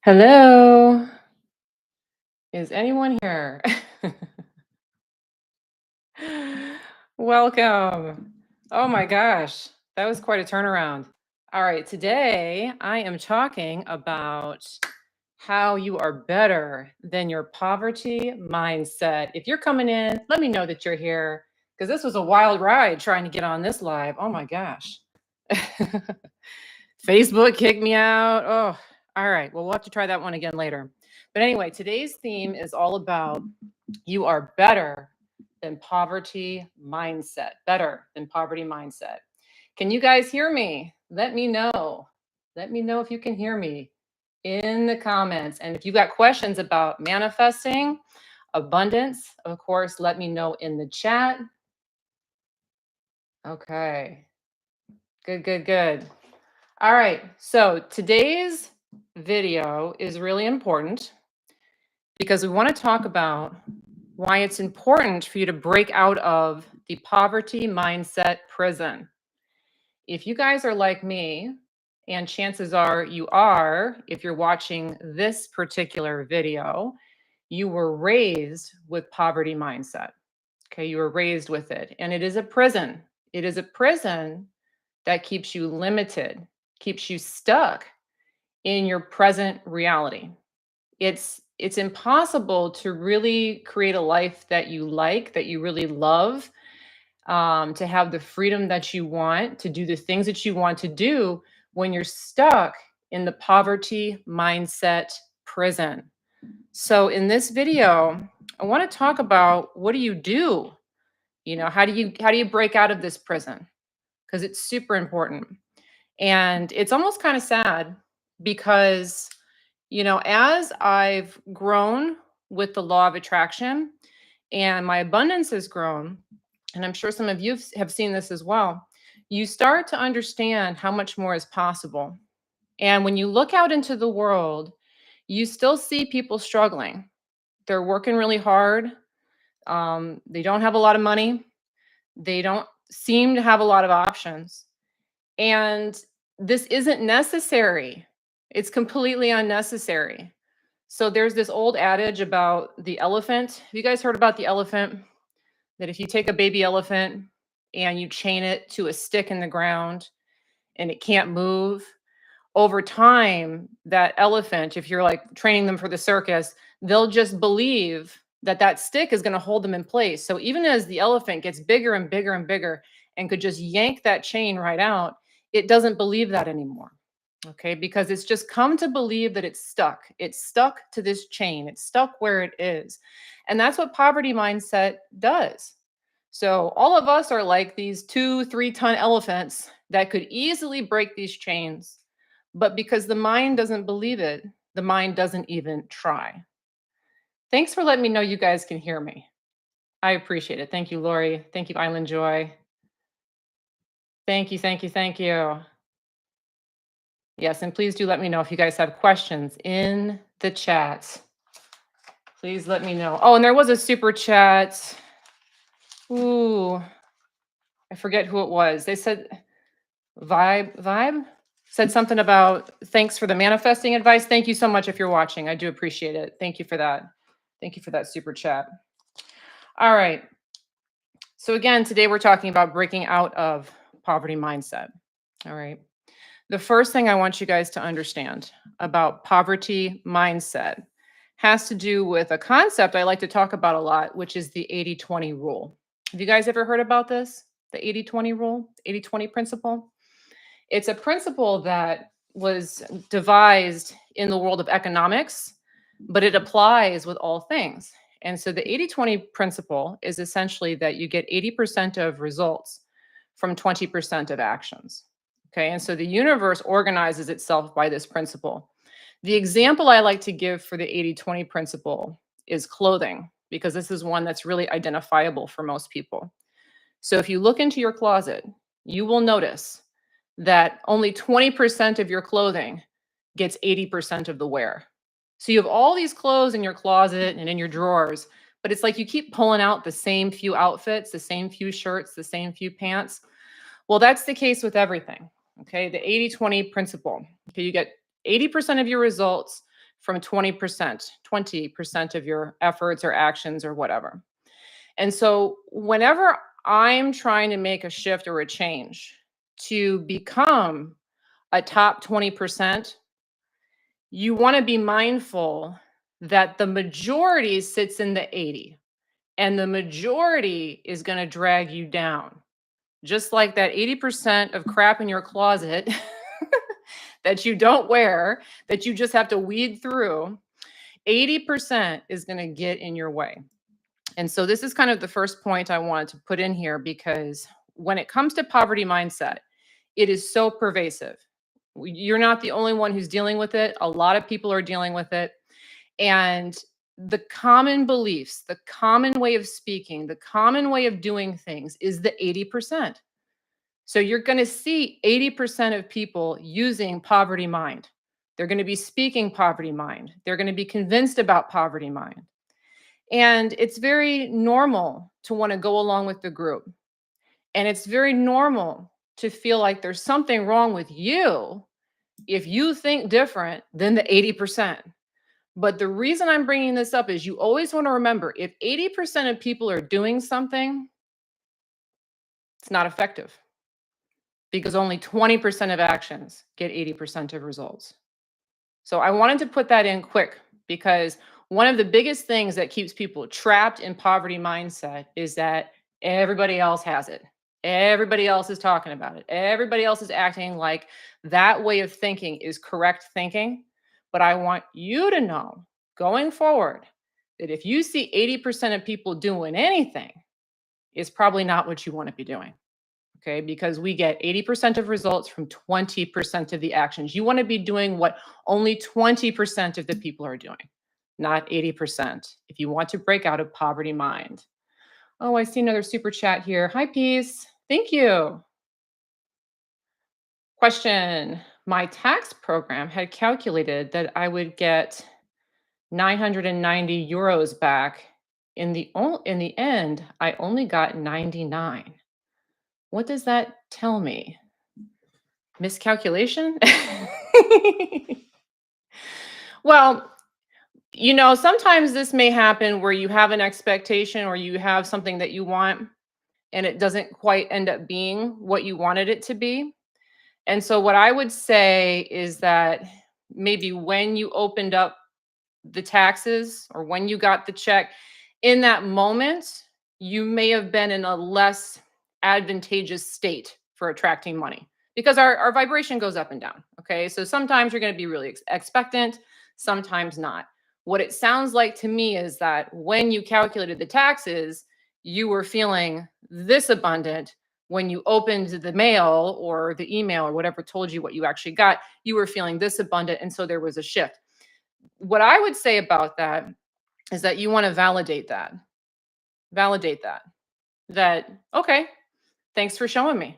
Hello. Is anyone here? Welcome. Oh my gosh, that was quite a turnaround. All right, today I am talking about how you are better than your poverty mindset. If you're coming in, let me know that you're here because this was a wild ride trying to get on this live. Oh my gosh. Facebook kicked me out. Oh, all right. Well, we'll have to try that one again later. But anyway, today's theme is all about you are better than poverty mindset. Better than poverty mindset. Can you guys hear me? Let me know. Let me know if you can hear me in the comments. And if you got questions about manifesting, abundance, of course, let me know in the chat. Okay. Good, good, good. All right. So today's video is really important because we want to talk about why it's important for you to break out of the poverty mindset prison. If you guys are like me, and chances are you are, if you're watching this particular video, you were raised with poverty mindset. Okay, you were raised with it, and it is a prison. It is a prison that keeps you limited, keeps you stuck in your present reality. It's impossible to really create a life that you like, that you really love, to have the freedom that you want, to do the things that you want to do when you're stuck in the poverty mindset prison. So in this video, I want to talk about what do you do? How do you break out of this prison? Because it's super important. And it's almost kind of sad because as I've grown with the law of attraction and my abundance has grown, and I'm sure some of you have seen this as well, you start to understand how much more is possible. And when you look out into the world, you still see people struggling. They're working really hard. They don't have a lot of money. They don't seem to have a lot of options. And this isn't necessary. It's completely unnecessary. So there's this old adage about the elephant. Have you guys heard about the elephant? That if you take a baby elephant and you chain it to a stick in the ground and it can't move, over time, that elephant, if you're like training them for the circus, they'll just believe that that stick is going to hold them in place. So even as the elephant gets bigger and bigger and bigger and could just yank that chain right out, it doesn't believe that anymore. Okay, because it's just come to believe that it's stuck. It's stuck to this chain. It's stuck where it is. And that's what poverty mindset does. So all of us are like these 2, 3 ton elephants that could easily break these chains. But because the mind doesn't believe it, the mind doesn't even try. Thanks for letting me know you guys can hear me. I appreciate it. Thank you, Lori. Thank you, Island Joy. Thank you, thank you, thank you. Yes, and please do let me know if you guys have questions in the chat. Please let me know. Oh, and there was a super chat. Ooh, I forget who it was. They said Vibe said something about thanks for the manifesting advice. Thank you so much if you're watching. I do appreciate it. Thank you for that. Thank you for that super chat. All right. So again, today we're talking about breaking out of poverty mindset. All right. The first thing I want you guys to understand about poverty mindset has to do with a concept I like to talk about a lot, which is the 80-20 rule. Have you guys ever heard about this? The 80-20 rule, 80-20 principle? It's a principle that was devised in the world of economics, but it applies with all things. And so the 80-20 principle is essentially that you get 80% of results from 20% of actions. Okay, and so the universe organizes itself by this principle. The example I like to give for the 80-20 principle is clothing, because this is one that's really identifiable for most people. So if you look into your closet, you will notice that only 20% of your clothing gets 80% of the wear. So you have all these clothes in your closet and in your drawers, but it's like you keep pulling out the same few outfits, the same few shirts, the same few pants. Well, that's the case with everything. Okay, the 80-20 principle. Okay, you get 80% of your results from 20% of your efforts or actions or whatever. And so whenever I'm trying to make a shift or a change to become a top 20%, you want to be mindful that the majority sits in the 80 and the majority is going to drag you down. Just like that 80% of crap in your closet that you don't wear, that you just have to weed through, 80% is going to get in your way. And so this is kind of the first point I wanted to put in here, because when it comes to poverty mindset, it is so pervasive. You're not the only one who's dealing with it. A lot of people are dealing with it. And the common beliefs, the common way of speaking, the common way of doing things is the 80%. So you're going to see 80% of people using poverty mind. They're going to be speaking poverty mind. They're going to be convinced about poverty mind. And it's very normal to want to go along with the group. And it's very normal to feel like there's something wrong with you if you think different than the 80%. But the reason I'm bringing this up is you always want to remember, if 80% of people are doing something, it's not effective, because only 20% of actions get 80% of results. So I wanted to put that in quick, because one of the biggest things that keeps people trapped in poverty mindset is that everybody else has it. Everybody else is talking about it. Everybody else is acting like that way of thinking is correct thinking. But I want you to know going forward that if you see 80% of people doing anything, it's probably not what you want to be doing. Okay, because we get 80% of results from 20% of the actions. You want to be doing what only 20% of the people are doing, not 80%, if you want to break out of poverty mind. Oh, I see another super chat here. Hi, Peace. Thank you. Question. My tax program had calculated that I would get 990 euros back. In the end, I only got 99. What does that tell me? Miscalculation? Well, sometimes this may happen where you have an expectation or you have something that you want and it doesn't quite end up being what you wanted it to be. And so what I would say is that maybe when you opened up the taxes or when you got the check, in that moment, you may have been in a less advantageous state for attracting money, because our vibration goes up and down. Okay. So sometimes you're going to be really expectant, sometimes not. What it sounds like to me is that when you calculated the taxes, you were feeling this abundant. When you opened the mail or the email or whatever told you what you actually got, you were feeling this abundant. And so there was a shift. What I would say about that is that you want to validate that. Validate that, okay, thanks for showing me.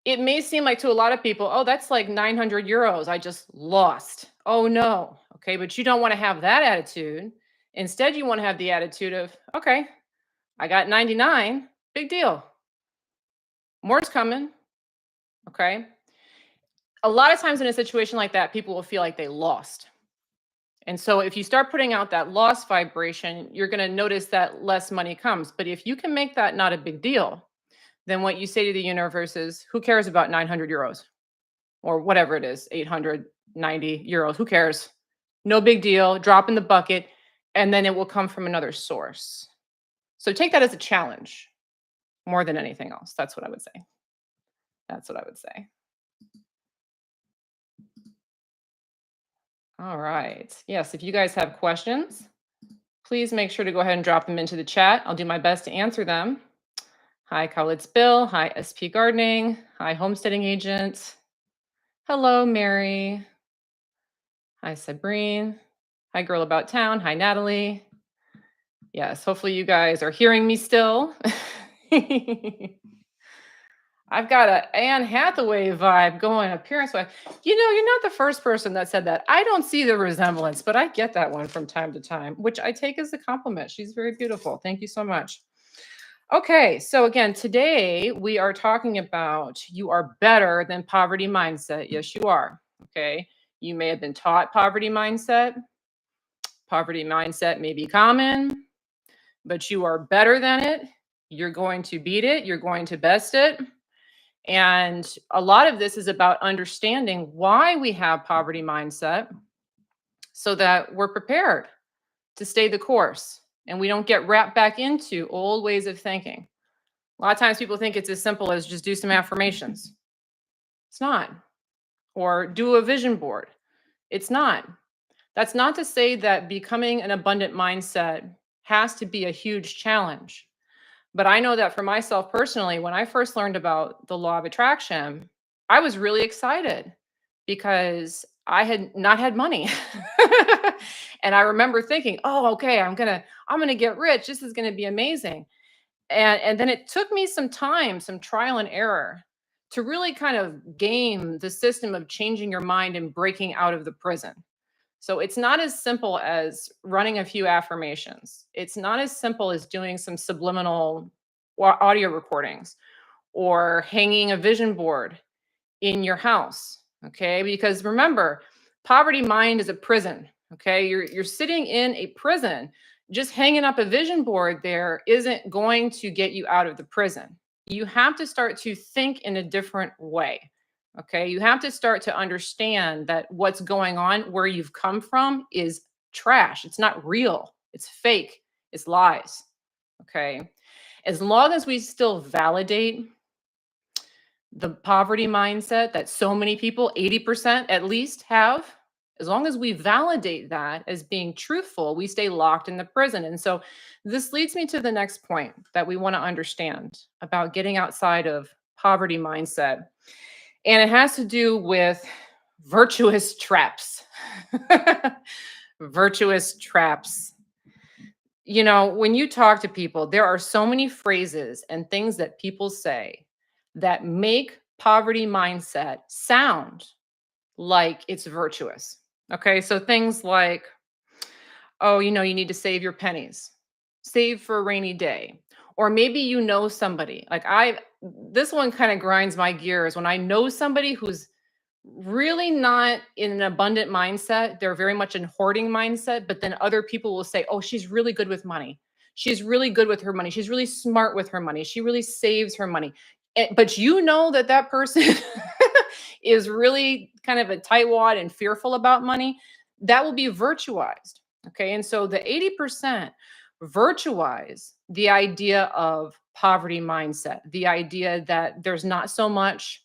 It may seem like to a lot of people, oh, that's like 900 euros I just lost. Oh no. Okay, but you don't want to have that attitude. Instead, you want to have the attitude of, okay, I got 99, big deal. More's coming. Okay. A lot of times in a situation like that, people will feel like they lost. And so if you start putting out that loss vibration, you're going to notice that less money comes. But if you can make that not a big deal, then what you say to the universe is, who cares about 900 euros or whatever it is, 890 euros, who cares? No big deal, drop in the bucket, and then it will come from another source. So take that as a challenge more than anything else. That's what I would say. That's what I would say. All right. Yes, if you guys have questions, please make sure to go ahead and drop them into the chat. I'll do my best to answer them. Hi, College Bill. Hi, SP Gardening. Hi, Homesteading Agent. Hello, Mary. Hi, Sabrine. Hi, Girl About Town. Hi, Natalie. Yes, hopefully you guys are hearing me still. I've got a Anne Hathaway vibe going appearance-wise. You're not the first person that said that. I don't see the resemblance, but I get that one from time to time, which I take as a compliment. She's very beautiful. Thank you so much. Okay, so again, today we are talking about you are better than poverty mindset. Yes, you are. Okay, You may have been taught poverty mindset. Poverty mindset may be common, but you are better than it. You're going to beat it. You're going to best it. And a lot of this is about understanding why we have poverty mindset so that we're prepared to stay the course and we don't get wrapped back into old ways of thinking. A lot of times people think it's as simple as just do some affirmations. It's not. Or do a vision board. It's not. That's not to say that becoming an abundant mindset has to be a huge challenge. But I know that for myself personally, when I first learned about the law of attraction, I was really excited because I had not had money. And I remember thinking, "Oh, okay, I'm going to get rich. This is going to be amazing." And then it took me some time, some trial and error to really kind of game the system of changing your mind and breaking out of the prison. So it's not as simple as running a few affirmations. It's not as simple as doing some subliminal audio recordings or hanging a vision board in your house. Okay? Because remember, poverty mind is a prison. Okay? You're sitting in a prison. Just hanging up a vision board there isn't going to get you out of the prison. You have to start to think in a different way. Okay? You have to start to understand that what's going on where you've come from is trash. It's not real. It's fake. It's lies. Okay? As long as we still validate the poverty mindset that so many people, 80% at least, have, as long as we validate that as being truthful, we stay locked in the prison. And so this leads me to the next point that we want to understand about getting outside of poverty mindset. And it has to do with virtuous traps. Virtuous traps. You know, when you talk to people, there are so many phrases and things that people say that make poverty mindset sound like it's virtuous. Okay. So things like, oh, you need to save your pennies, save for a rainy day. Or maybe you know somebody like this one kind of grinds my gears when I know somebody who's really not in an abundant mindset. They're very much in hoarding mindset, but then other people will say, "Oh, she's really good with money. She's really good with her money. She's really smart with her money. She really saves her money." But you know that that person is really kind of a tightwad and fearful about money. That will be virtualized. Okay. And so the 80% virtualize the idea of poverty mindset, the idea that there's not so much.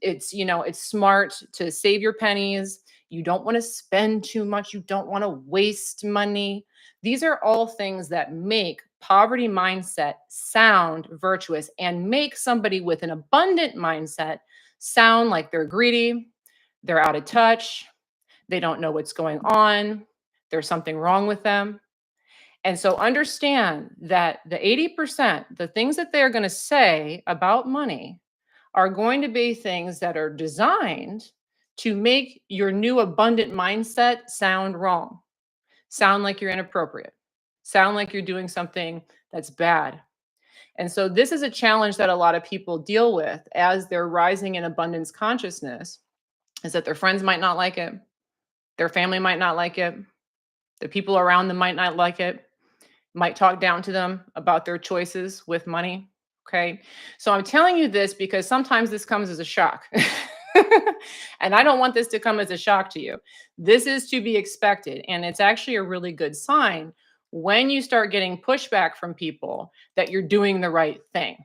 It's smart to save your pennies. You don't want to spend too much. You don't want to waste money. These are all things that make poverty mindset sound virtuous and make somebody with an abundant mindset sound like they're greedy, they're out of touch, they don't know what's going on, there's something wrong with them. And so understand that the 80%, the things that they're going to say about money are going to be things that are designed to make your new abundant mindset sound wrong, sound like you're inappropriate, sound like you're doing something that's bad. And so, this is a challenge that a lot of people deal with as they're rising in abundance consciousness is that their friends might not like it, their family might not like it, the people around them might not like it, might talk down to them about their choices with money. Okay. So I'm telling you this because sometimes this comes as a shock. And I don't want this to come as a shock to you. This is to be expected. And it's actually a really good sign when you start getting pushback from people that you're doing the right thing.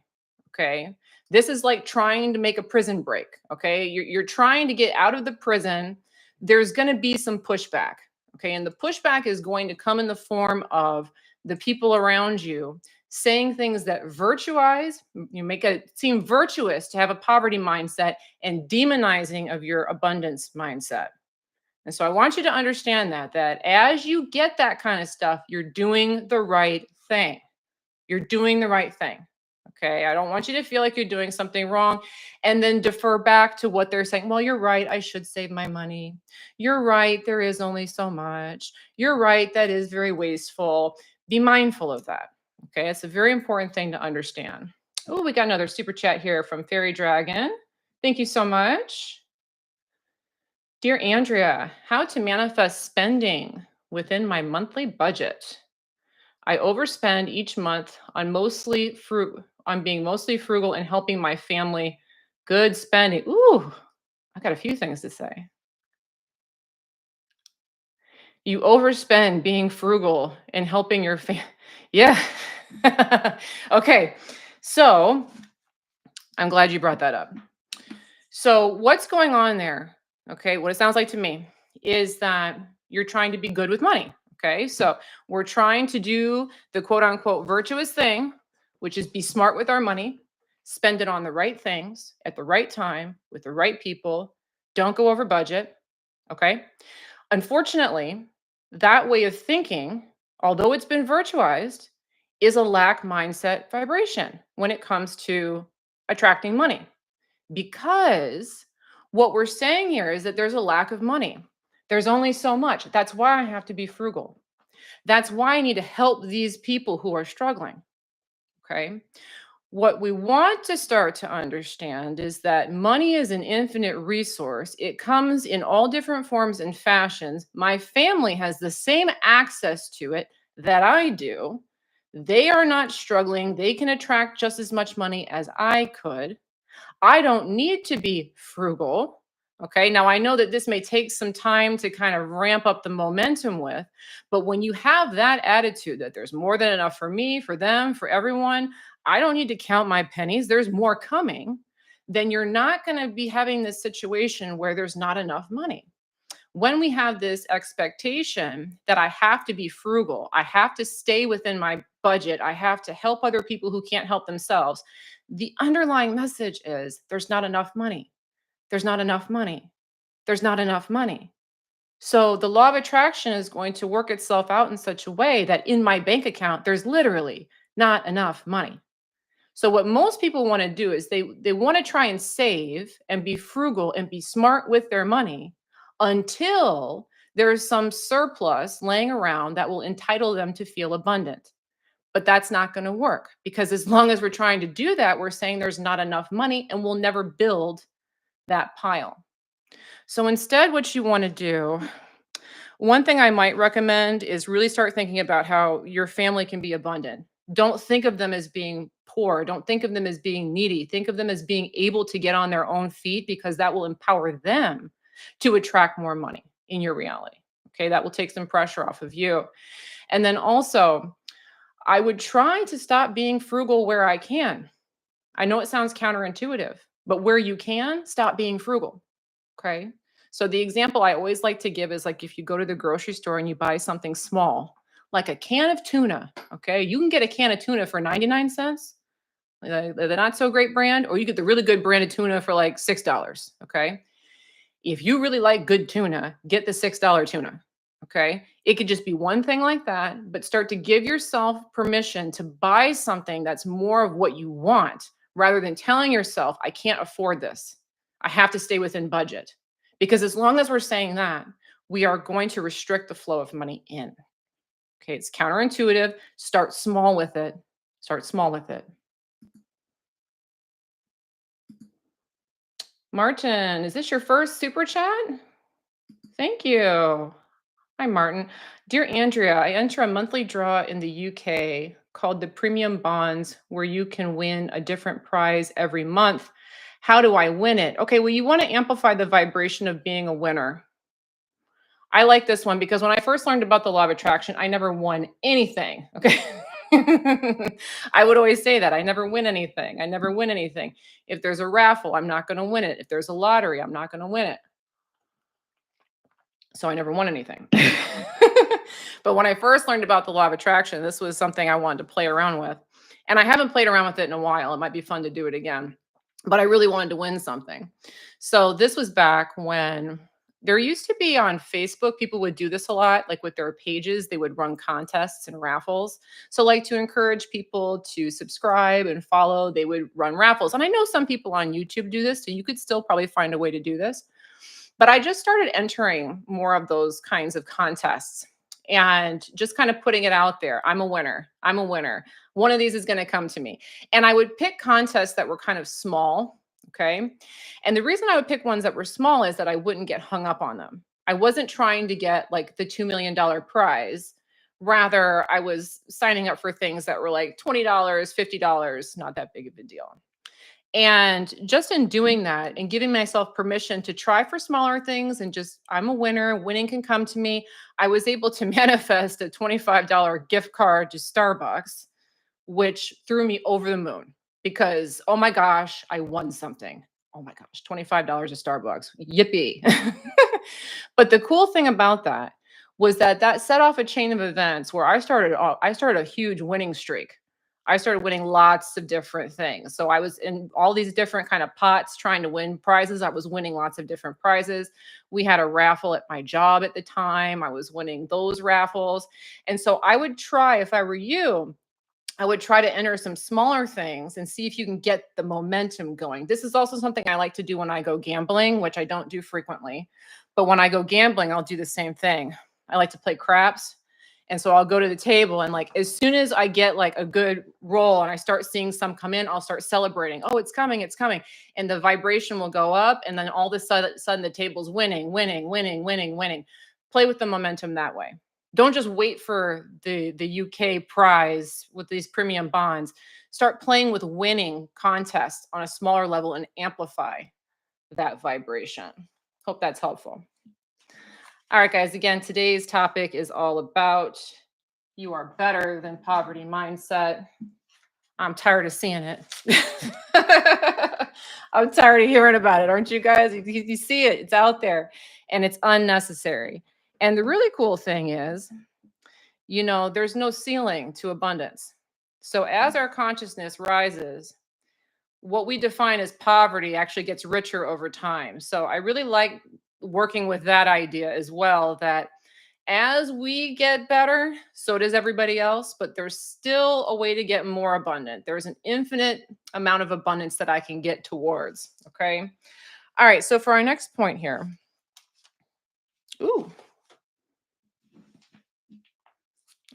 Okay. This is like trying to make a prison break. Okay. You're trying to get out of the prison. There's going to be some pushback. Okay. And the pushback is going to come in the form of the people around you saying things that virtuize, you make it seem virtuous to have a poverty mindset and demonizing of your abundance mindset. And so I want you to understand that as you get that kind of stuff, you're doing the right thing. You're doing the right thing. Okay. I don't want you to feel like you're doing something wrong and then defer back to what they're saying. Well, you're right. I should save my money. You're right. There is only so much. You're right. That is very wasteful. Be mindful of that. Okay. It's a very important thing to understand. Oh, we got another super chat here from Fairy Dragon. Thank you so much. Dear Andrea, how to manifest spending within my monthly budget. I overspend each month on being mostly frugal and helping my family. Good spending. Ooh, I got a few things to say. You overspend being frugal and helping your family. Yeah. Okay. So I'm glad you brought that up. So what's going on there? Okay, what it sounds like to me is that you're trying to be good with money. Okay, so we're trying to do the quote unquote virtuous thing, which is be smart with our money, spend it on the right things at the right time with the right people, don't go over budget. Okay, unfortunately, that way of thinking, although it's been virtualized, is a lack mindset vibration when it comes to attracting money. Because what we're saying here is that there's a lack of money. There's only so much. That's why I have to be frugal. That's why I need to help these people who are struggling. Okay. What we want to start to understand is that money is an infinite resource. It comes in all different forms and fashions. My family has the same access to it that I do. They are not struggling. They can attract just as much money as I could. I don't need to be frugal. Okay. Now, I know that this may take some time to kind of ramp up the momentum with, but when you have that attitude that there's more than enough for me, for them, for everyone, I don't need to count my pennies, there's more coming, then you're not going to be having this situation where there's not enough money. When we have this expectation that I have to be frugal, I have to stay within my budget, I have to help other people who can't help themselves, the underlying message is there's not enough money. There's not enough money. There's not enough money. So the law of attraction is going to work itself out in such a way that in my bank account, there's literally not enough money. So what most people want to do is they want to try and save and be frugal and be smart with their money until there's some surplus laying around that will entitle them to feel abundant. But that's not going to work because as long as we're trying to do that, we're saying there's not enough money and we'll never build that pile. So instead, what you want to do, one thing I might recommend is really start thinking about how your family can be abundant. Don't think of them as being poor. Don't think of them as being needy. Think of them as being able to get on their own feet because that will empower them to attract more money in your reality. Okay, that will take some pressure off of you. And then also, I would try to stop being frugal where I can. I know it sounds counterintuitive, but where you can, stop being frugal. Okay. So the example I always like to give is like if you go to the grocery store and you buy something small, like a can of tuna. Okay. You can get a can of tuna for 99 cents, the not so great brand, or you get the really good branded tuna for like $6. Okay. If you really like good tuna, get the $6 tuna. Okay. It could just be one thing like that, but start to give yourself permission to buy something that's more of what you want rather than telling yourself, I can't afford this. I have to stay within budget. Because as long as we're saying that, we are going to restrict the flow of money in. Okay. It's counterintuitive. Start small with it. Start small with it. Martin, is this your first super chat? Thank you. Hi, Martin. Dear Andrea, I enter a monthly draw in the UK called the Premium Bonds, where you can win a different prize every month. How do I win it? Okay, well, you want to amplify the vibration of being a winner. I like this one because when I first learned about the law of attraction, I never won anything. Okay. I would always say that I never win anything. I never win anything. If there's a raffle, I'm not going to win it. If there's a lottery, I'm not going to win it. So I never won anything. But when I first learned about the law of attraction, this was something I wanted to play around with. And I haven't played around with it in a while. It might be fun to do it again. But I really wanted to win something. So this was back when there used to be on Facebook, people would do this a lot, like with their pages, they would run contests and raffles. So, like to encourage people to subscribe and follow, they would run raffles. And I know some people on YouTube do this, so you could still probably find a way to do this. But I just started entering more of those kinds of contests and just kind of putting it out there. I'm a winner. I'm a winner. One of these is going to come to me. And I would pick contests that were kind of small. Okay. And the reason I would pick ones that were small is that I wouldn't get hung up on them. I wasn't trying to get like the $2 million prize. Rather, I was signing up for things that were like $20, $50, not that big of a deal. And just in doing that and giving myself permission to try for smaller things and just, I'm a winner, winning can come to me. I was able to manifest a $25 gift card to Starbucks, which threw me over the moon because, oh my gosh, I won something. Oh my gosh, $25 at Starbucks. Yippee. But the cool thing about that was that that set off a chain of events where I started a huge winning streak. I started winning lots of different things. So I was in all these different kind of pots trying to win prizes. I was winning lots of different prizes. We had a raffle at my job at the time. I was winning those raffles. And so I would try, if I were you, I would try to enter some smaller things and see if you can get the momentum going. This is also something I like to do when I go gambling, which I don't do frequently. But when I go gambling, I'll do the same thing. I like to play craps. And so I'll go to the table and like as soon as I get like a good roll and I start seeing some come in, I'll start celebrating. Oh, it's coming, it's coming. And the vibration will go up. And then all of a sudden the table's winning, winning, winning, winning, winning. Play with the momentum that way. Don't just wait for the UK prize with these premium bonds. Start playing with winning contests on a smaller level and amplify that vibration. Hope that's helpful. All right, guys. Again, today's topic is all about you are better than poverty mindset. I'm tired of seeing it. I'm tired of hearing about it. Aren't you guys? You see it, it's out there and it's unnecessary. And the really cool thing is, there's no ceiling to abundance. So as our consciousness rises, what we define as poverty actually gets richer over time. So I really like working with that idea as well, that as we get better, so does everybody else, but there's still a way to get more abundant. There's an infinite amount of abundance that I can get towards. Okay. All right. So for our next point here. Ooh.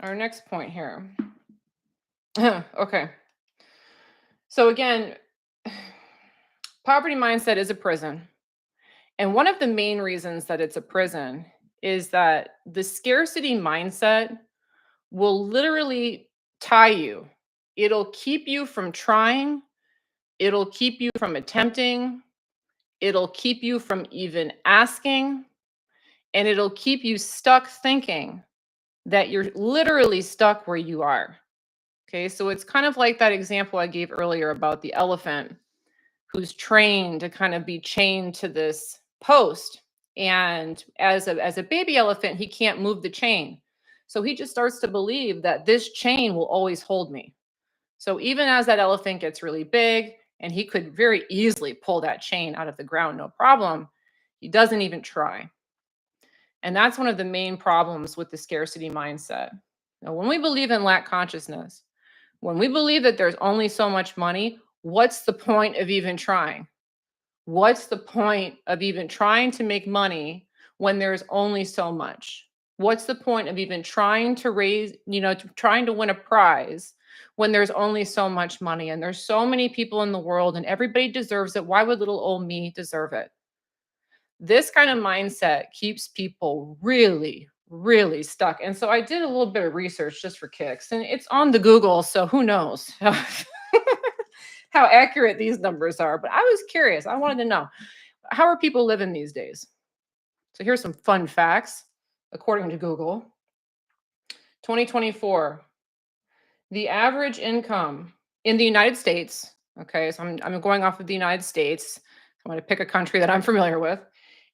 Our next point here. Okay. So again, poverty mindset is a prison. And one of the main reasons that it's a prison is that the scarcity mindset will literally tie you. It'll keep you from trying, it'll keep you from attempting, it'll keep you from even asking, and it'll keep you stuck thinking that you're literally stuck where you are. Okay, so it's kind of like that example I gave earlier about the elephant who's trained to kind of be chained to this post. And as a baby elephant, he can't move the chain. So he just starts to believe that this chain will always hold me. So even as that elephant gets really big and he could very easily pull that chain out of the ground, no problem, he doesn't even try. And that's one of the main problems with the scarcity mindset. Now, when we believe in lack consciousness, when we believe that there's only so much money, what's the point of even trying? What's the point of even trying to make money when there's only so much? What's the point of even trying to raise, trying to win a prize when there's only so much money and there's so many people in the world and everybody deserves it? Why would little old me deserve it? This kind of mindset keeps people really, really stuck. And so I did a little bit of research just for kicks, and it's on the Google, so who knows how accurate these numbers are. But I was curious. I wanted to know, how are people living these days? So here's some fun facts. According to Google, 2024, the average income in the United States, okay, so I'm going off of the United States. I'm going to pick a country that I'm familiar with.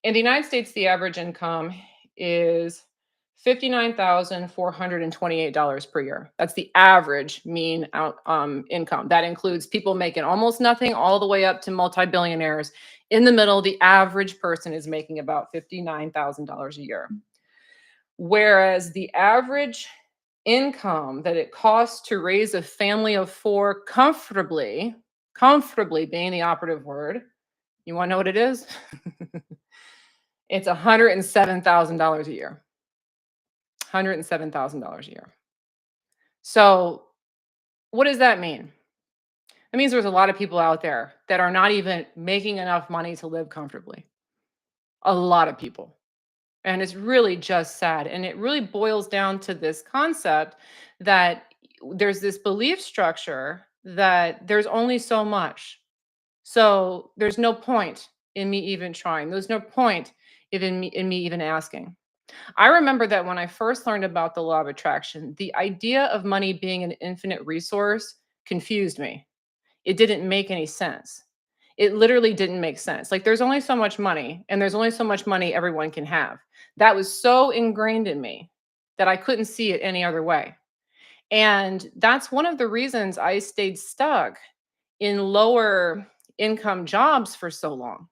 In the United States, the average income is $59,428 per year. That's the average mean income. That includes people making almost nothing all the way up to multi-billionaires. In the middle, the average person is making about $59,000 a year. Whereas the average income that it costs to raise a family of four comfortably being the operative word, you want to know what it is? It's $107,000 a year. $107,000 a year. So what does that mean? It That means there's a lot of people out there that are not even making enough money to live comfortably. A lot of people. And it's really just sad. And it really boils down to this concept that there's this belief structure that there's only so much. So there's no point in me even trying. There's no point in me even asking. I remember that when I first learned about the law of attraction, the idea of money being an infinite resource confused me. It didn't make any sense. It literally didn't make sense. Like, there's only so much money, and there's only so much money everyone can have. That was so ingrained in me that I couldn't see it any other way. And that's one of the reasons I stayed stuck in lower income jobs for so long.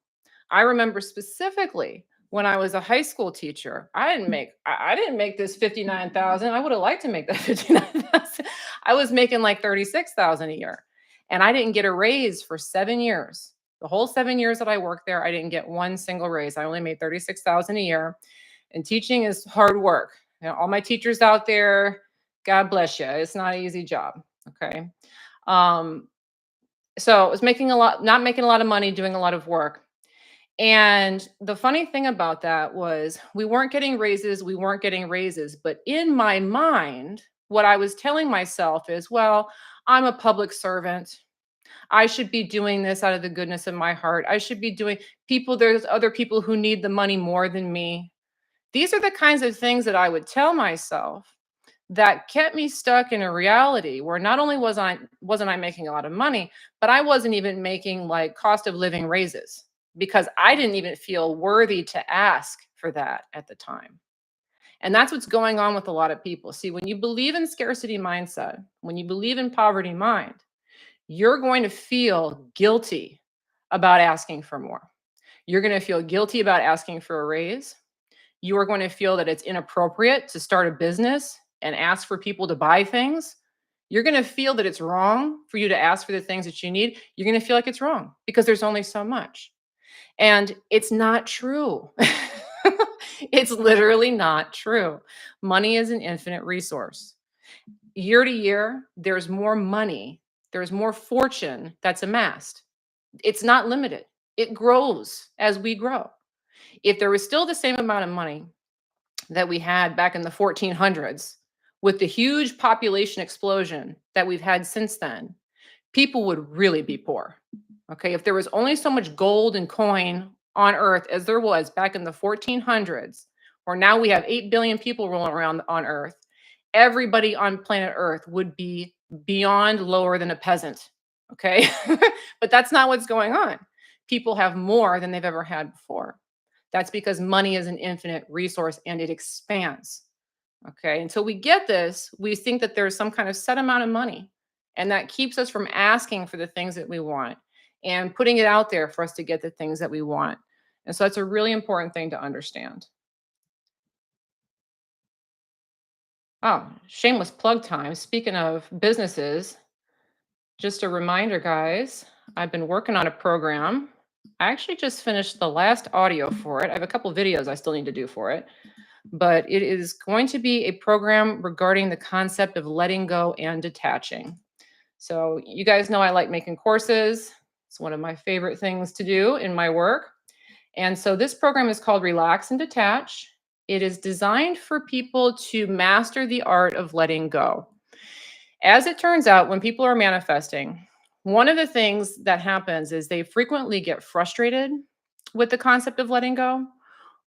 I remember specifically when I was a high school teacher, I didn't make this 59,000. I would have liked to make that 59,000. I was making like 36,000 a year. And I didn't get a raise for 7 years. The whole 7 years that I worked there, I didn't get one single raise. I only made 36,000 a year. And teaching is hard work. All my teachers out there, God bless you. It's not an easy job. Okay. Um, so I was making a lot, not making a lot of money, doing a lot of work. And the funny thing about that was we weren't getting raises, but in my mind, what I was telling myself is, well, I'm a public servant. I should be doing this out of the goodness of my heart. I should be doing there's other people who need the money more than me. These are the kinds of things that I would tell myself that kept me stuck in a reality where not only wasn't I making a lot of money, but I wasn't even making like cost of living raises because I didn't even feel worthy to ask for that at the time. And that's what's going on with a lot of people. See, when you believe in scarcity mindset, when you believe in poverty mind, you're going to feel guilty about asking for more. You're going to feel guilty about asking for a raise. You are going to feel that it's inappropriate to start a business and ask for people to buy things. You're going to feel that it's wrong for you to ask for the things that you need. You're going to feel like it's wrong because there's only so much. And it's not true. It's literally not true. Money is an infinite resource. Year to year, there's more money, there's more fortune that's amassed. It's not limited. It grows as we grow. If there was still the same amount of money that we had back in the 1400s, with the huge population explosion that we've had since then, people would really be poor. Okay. If there was only so much gold and coin on earth as there was back in the 1400s, or now we have 8 billion people rolling around on earth, everybody on planet earth would be beyond lower than a peasant. Okay. But that's not what's going on. People have more than they've ever had before. That's because money is an infinite resource and it expands. Okay. Until we get this, we think that there's some kind of set amount of money, and that keeps us from asking for the things that we want and putting it out there for us to get the things that we want. And so that's a really important thing to understand. Oh, shameless plug time. Speaking of businesses, just a reminder, guys, I've been working on a program. I actually just finished the last audio for it. I have a couple videos I still need to do for it, but it is going to be a program regarding the concept of letting go and detaching. So, you guys know I like making courses. It's one of my favorite things to do in my work. And so, this program is called Relax and Detach. It is designed for people to master the art of letting go. As it turns out, when people are manifesting, one of the things that happens is they frequently get frustrated with the concept of letting go,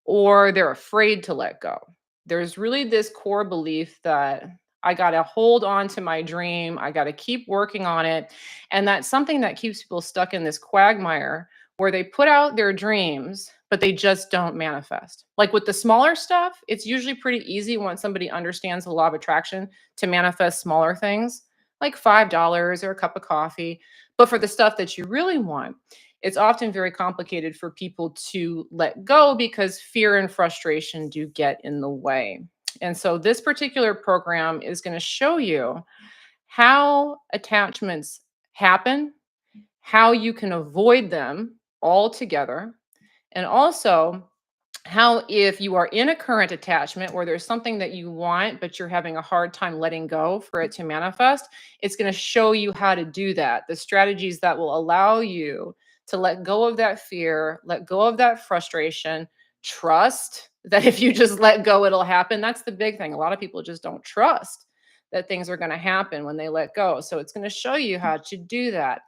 or they're afraid to let go. There's really this core belief that I got to hold on to my dream, I got to keep working on it. And that's something that keeps people stuck in this quagmire where they put out their dreams, but they just don't manifest. Like with the smaller stuff, it's usually pretty easy once somebody understands the law of attraction to manifest smaller things like $5 or a cup of coffee. But for the stuff that you really want, it's often very complicated for people to let go because fear and frustration do get in the way. And so, this particular program is going to show you how attachments happen, how you can avoid them altogether, and also how if you are in a current attachment where there's something that you want, but you're having a hard time letting go for it to manifest, it's going to show you how to do that. The strategies that will allow you to let go of that fear, let go of that frustration, trust that if you just let go, it'll happen. That's the big thing. A lot of people just don't trust that things are going to happen when they let go. So it's going to show you how to do that.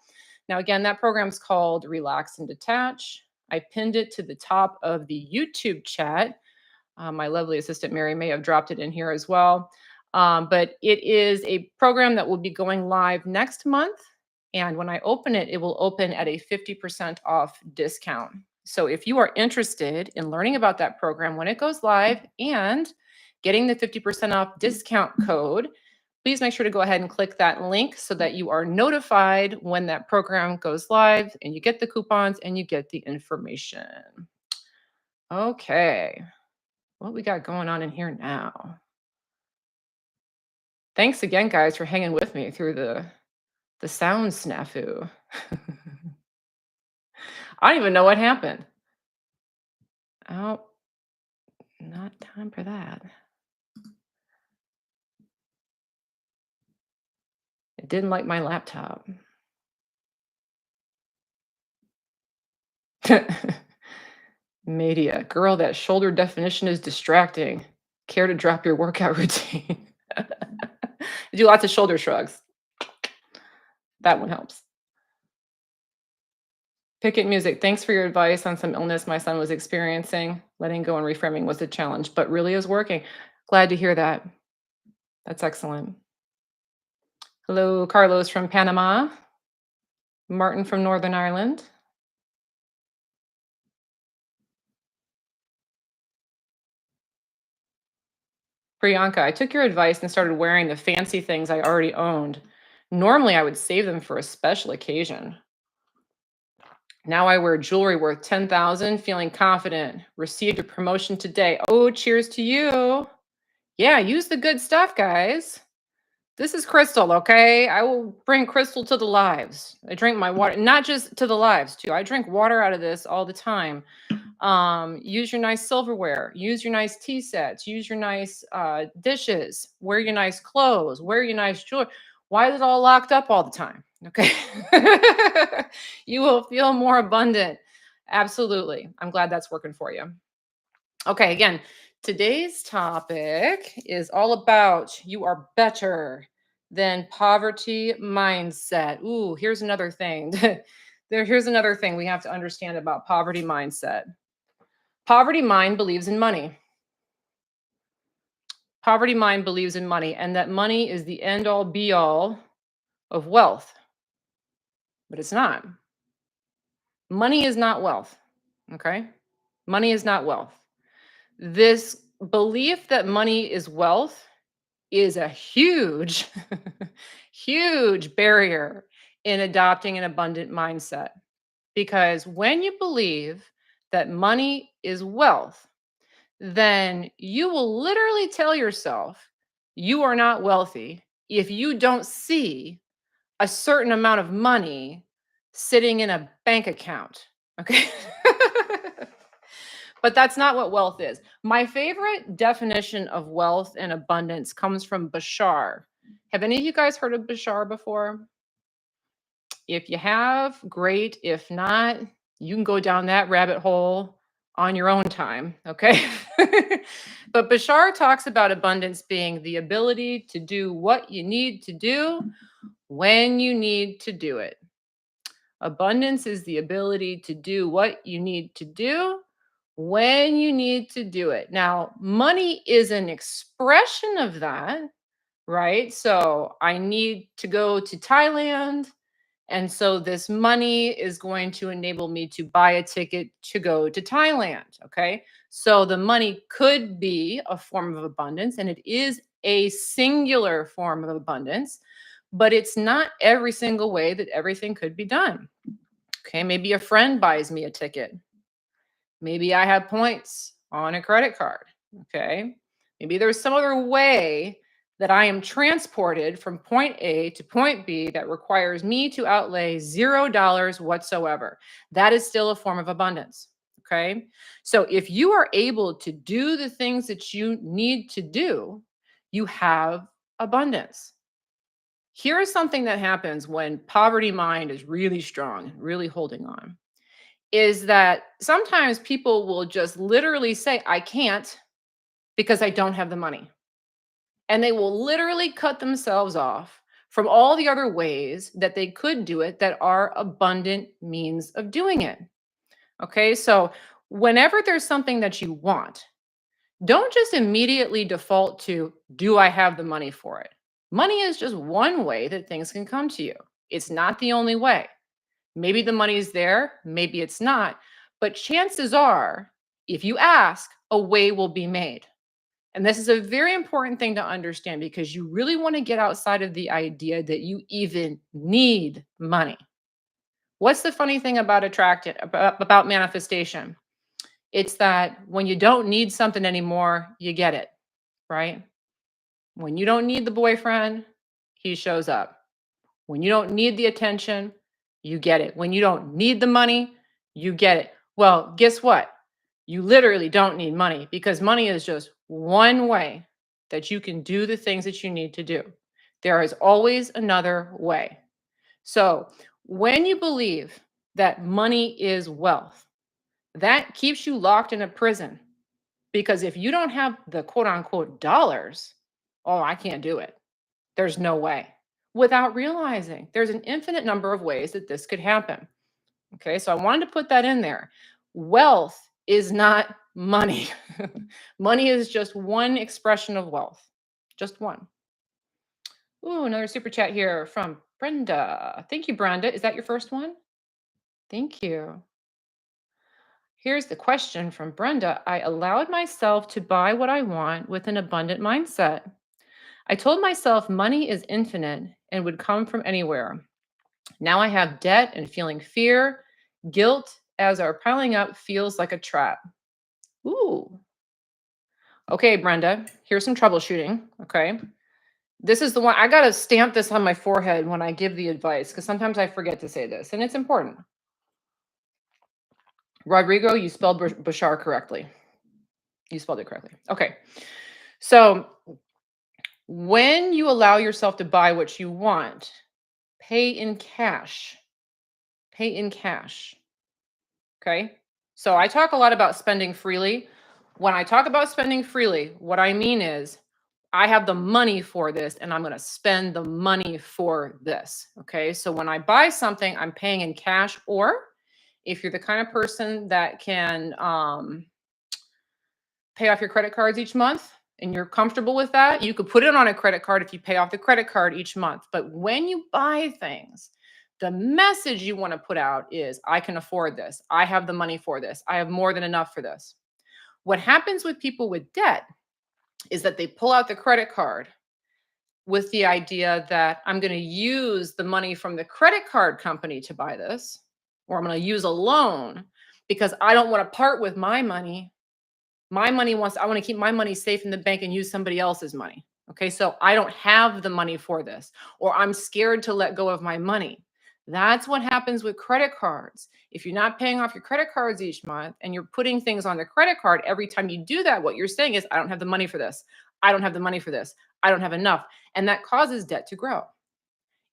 Now, again, that program's called Relax and Detach. I pinned it to the top of the YouTube chat. My lovely assistant Mary may have dropped it in here as well. But it is a program that will be going live next month. And when I open it, it will open at a 50% off discount. So if you are interested in learning about that program when it goes live and getting the 50% off discount code, please make sure to go ahead and click that link so that you are notified when that program goes live and you get the coupons and you get the information. Okay, what we got going on in here now? Thanks again, guys, for hanging with me through the sound snafu. I don't even know what happened. Oh, not time for that. It didn't like my laptop. Media. Girl, that shoulder definition is distracting. Care to drop your workout routine? Do lots of shoulder shrugs. That one helps. Picket music. Thanks for your advice on some illness my son was experiencing. Letting go and reframing was a challenge, but really is working. Glad to hear that. That's excellent. Hello, Carlos from Panama. Martin from Northern Ireland. Priyanka, I took your advice and started wearing the fancy things I already owned. Normally, I would save them for a special occasion. Now I wear jewelry worth 10,000, feeling confident. Received a promotion today. Oh, cheers to you. Yeah, use the good stuff, guys. This is Crystal, okay? I will bring Crystal to the lives. I drink my water, not just to the lives, too. I drink water out of this all the time. Use your nice silverware, use your nice tea sets, use your nice dishes, wear your nice clothes, wear your nice jewelry. Why is it all locked up all the time? Okay. You will feel more abundant. Absolutely. I'm glad that's working for you. Okay, again, today's topic is all about you are better than poverty mindset. Ooh, here's another thing. Here's another thing we have to understand about poverty mindset. Poverty mind believes in money. Poverty mind believes in money and that money is the end all be all of wealth, but it's not. Money is not wealth. Okay. Money is not wealth. This belief that money is wealth is a huge, huge barrier in adopting an abundant mindset. Because when you believe that money is wealth, then you will literally tell yourself you are not wealthy if you don't see a certain amount of money sitting in a bank account. Okay. But that's not what wealth is. My favorite definition of wealth and abundance comes from Bashar. Have any of you guys heard of Bashar before? If you have, great. If not, you can go down that rabbit hole on your own time, okay? But Bashar talks about abundance being the ability to do what you need to do when you need to do it. Abundance is the ability to do what you need to do when you need to do it. Now, money is an expression of that, right? So I need to go to Thailand. And so this money is going to enable me to buy a ticket to go to Thailand. Okay. So the money could be a form of abundance and it is a singular form of abundance, but it's not every single way that everything could be done. Okay. Maybe a friend buys me a ticket. Maybe I have points on a credit card. Okay. Maybe there's some other way that I am transported from point A to point B that requires me to outlay $0 whatsoever. That is still a form of abundance. Okay. So if you are able to do the things that you need to do, you have abundance. Here is something that happens when poverty mind is really strong, really holding on, is that sometimes people will just literally say, I can't because I don't have the money. And they will literally cut themselves off from all the other ways that they could do it that are abundant means of doing it. Okay. So whenever there's something that you want, don't just immediately default to, do I have the money for it? Money is just one way that things can come to you. It's not the only way. Maybe the money's there, maybe it's not. But chances are, if you ask, a way will be made. And this is a very important thing to understand because you really want to get outside of the idea that you even need money. What's the funny thing about about manifestation? It's that when you don't need something anymore, you get it, right? When you don't need the boyfriend, he shows up. When you don't need the attention, you get it. When you don't need the money, you get it. Well, guess what? You literally don't need money because money is just one way that you can do the things that you need to do. There is always another way. So, when you believe that money is wealth, that keeps you locked in a prison because if you don't have the quote unquote dollars, oh, I can't do it. There's no way. Without realizing there's an infinite number of ways that this could happen. Okay, so I wanted to put that in there. Wealth is not money. Money is just one expression of wealth, just one. Ooh, another super chat here from Brenda. Thank you, Brenda. Is that your first one? Thank you. Here's the question from Brenda. I allowed myself to buy what I want with an abundant mindset. I told myself money is infinite and would come from anywhere. Now I have debt and feeling fear, guilt as our piling up feels like a trap. Ooh. Okay, Brenda, here's some troubleshooting. Okay. This is the one I got to stamp this on my forehead when I give the advice because sometimes I forget to say this and it's important. Rodrigo, you spelled Bashar correctly. You spelled it correctly. Okay. So when you allow yourself to buy what you want, pay in cash. Pay in cash. Okay. So I talk a lot about spending freely. When I talk about spending freely, what I mean is I have the money for this and I'm going to spend the money for this. Okay. So when I buy something, I'm paying in cash, or if you're the kind of person that can pay off your credit cards each month and you're comfortable with that, you could put it on a credit card if you pay off the credit card each month. But when you buy things, the message you want to put out is I can afford this. I have the money for this. I have more than enough for this. What happens with people with debt is that they pull out the credit card with the idea that I'm going to use the money from the credit card company to buy this, or I'm going to use a loan because I don't want to part with my money. I want to keep my money safe in the bank and use somebody else's money. Okay. So I don't have the money for this, or I'm scared to let go of my money. That's what happens with credit cards. If you're not paying off your credit cards each month and you're putting things on the credit card, every time you do that, what you're saying is, I don't have the money for this. I don't have the money for this. I don't have enough. And that causes debt to grow.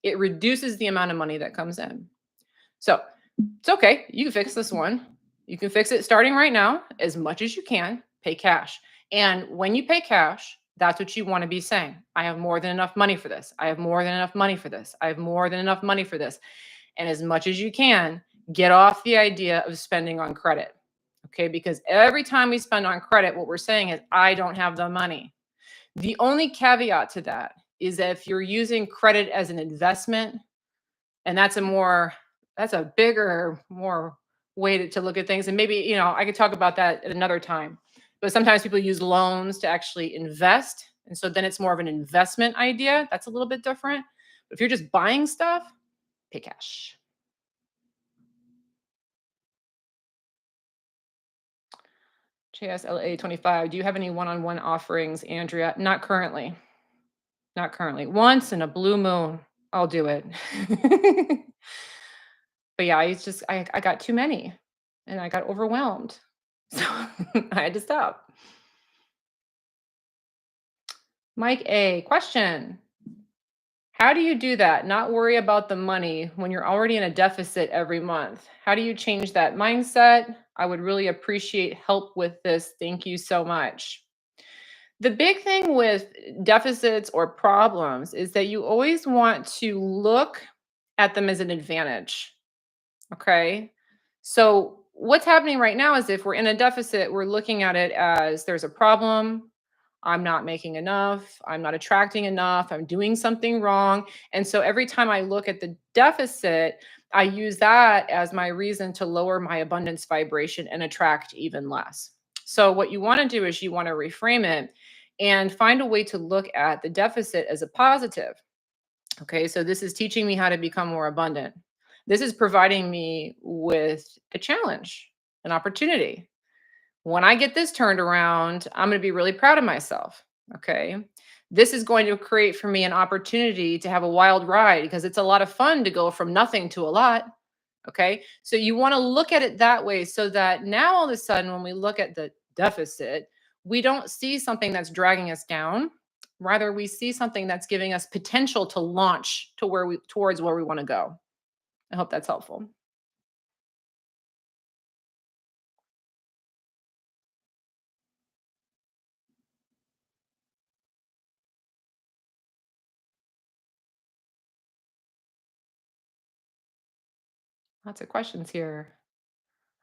It reduces the amount of money that comes in. So it's okay. You can fix this one. You can fix it starting right now, as much as you can. Pay cash. And when you pay cash, that's what you want to be saying. I have more than enough money for this. I have more than enough money for this. I have more than enough money for this. And as much as you can, get off the idea of spending on credit. Okay. Because every time we spend on credit, what we're saying is, I don't have the money. The only caveat to that is that if you're using credit as an investment, and that's a bigger, more way to look at things. And maybe, I could talk about that at another time. But sometimes people use loans to actually invest. And so then it's more of an investment idea. That's a little bit different. But if you're just buying stuff, pay cash. JSLA 25. Do you have any one-on-one offerings, Andrea? Not currently. Not currently. Once in a blue moon, I'll do it. But yeah, I got too many and I got overwhelmed. So I had to stop. Mike A, question. How do you do that? Not worry about the money when you're already in a deficit every month. How do you change that mindset? I would really appreciate help with this. Thank you so much. The big thing with deficits or problems is that you always want to look at them as an advantage. Okay. So, what's happening right now is if we're in a deficit, we're looking at it as there's a problem. I'm not making enough. I'm not attracting enough. I'm doing something wrong. And so, every time I look at the deficit, I use that as my reason to lower my abundance vibration and attract even less. So, what you want to do is you want to reframe it and find a way to look at the deficit as a positive. Okay, so this is teaching me how to become more abundant. This is providing me with a challenge, an opportunity. When I get this turned around, I'm going to be really proud of myself. Okay. This is going to create for me an opportunity to have a wild ride because it's a lot of fun to go from nothing to a lot. Okay. So you want to look at it that way so that now all of a sudden, when we look at the deficit, we don't see something that's dragging us down. Rather, we see something that's giving us potential to launch to where we towards where we want to go. I hope that's helpful. Lots of questions here.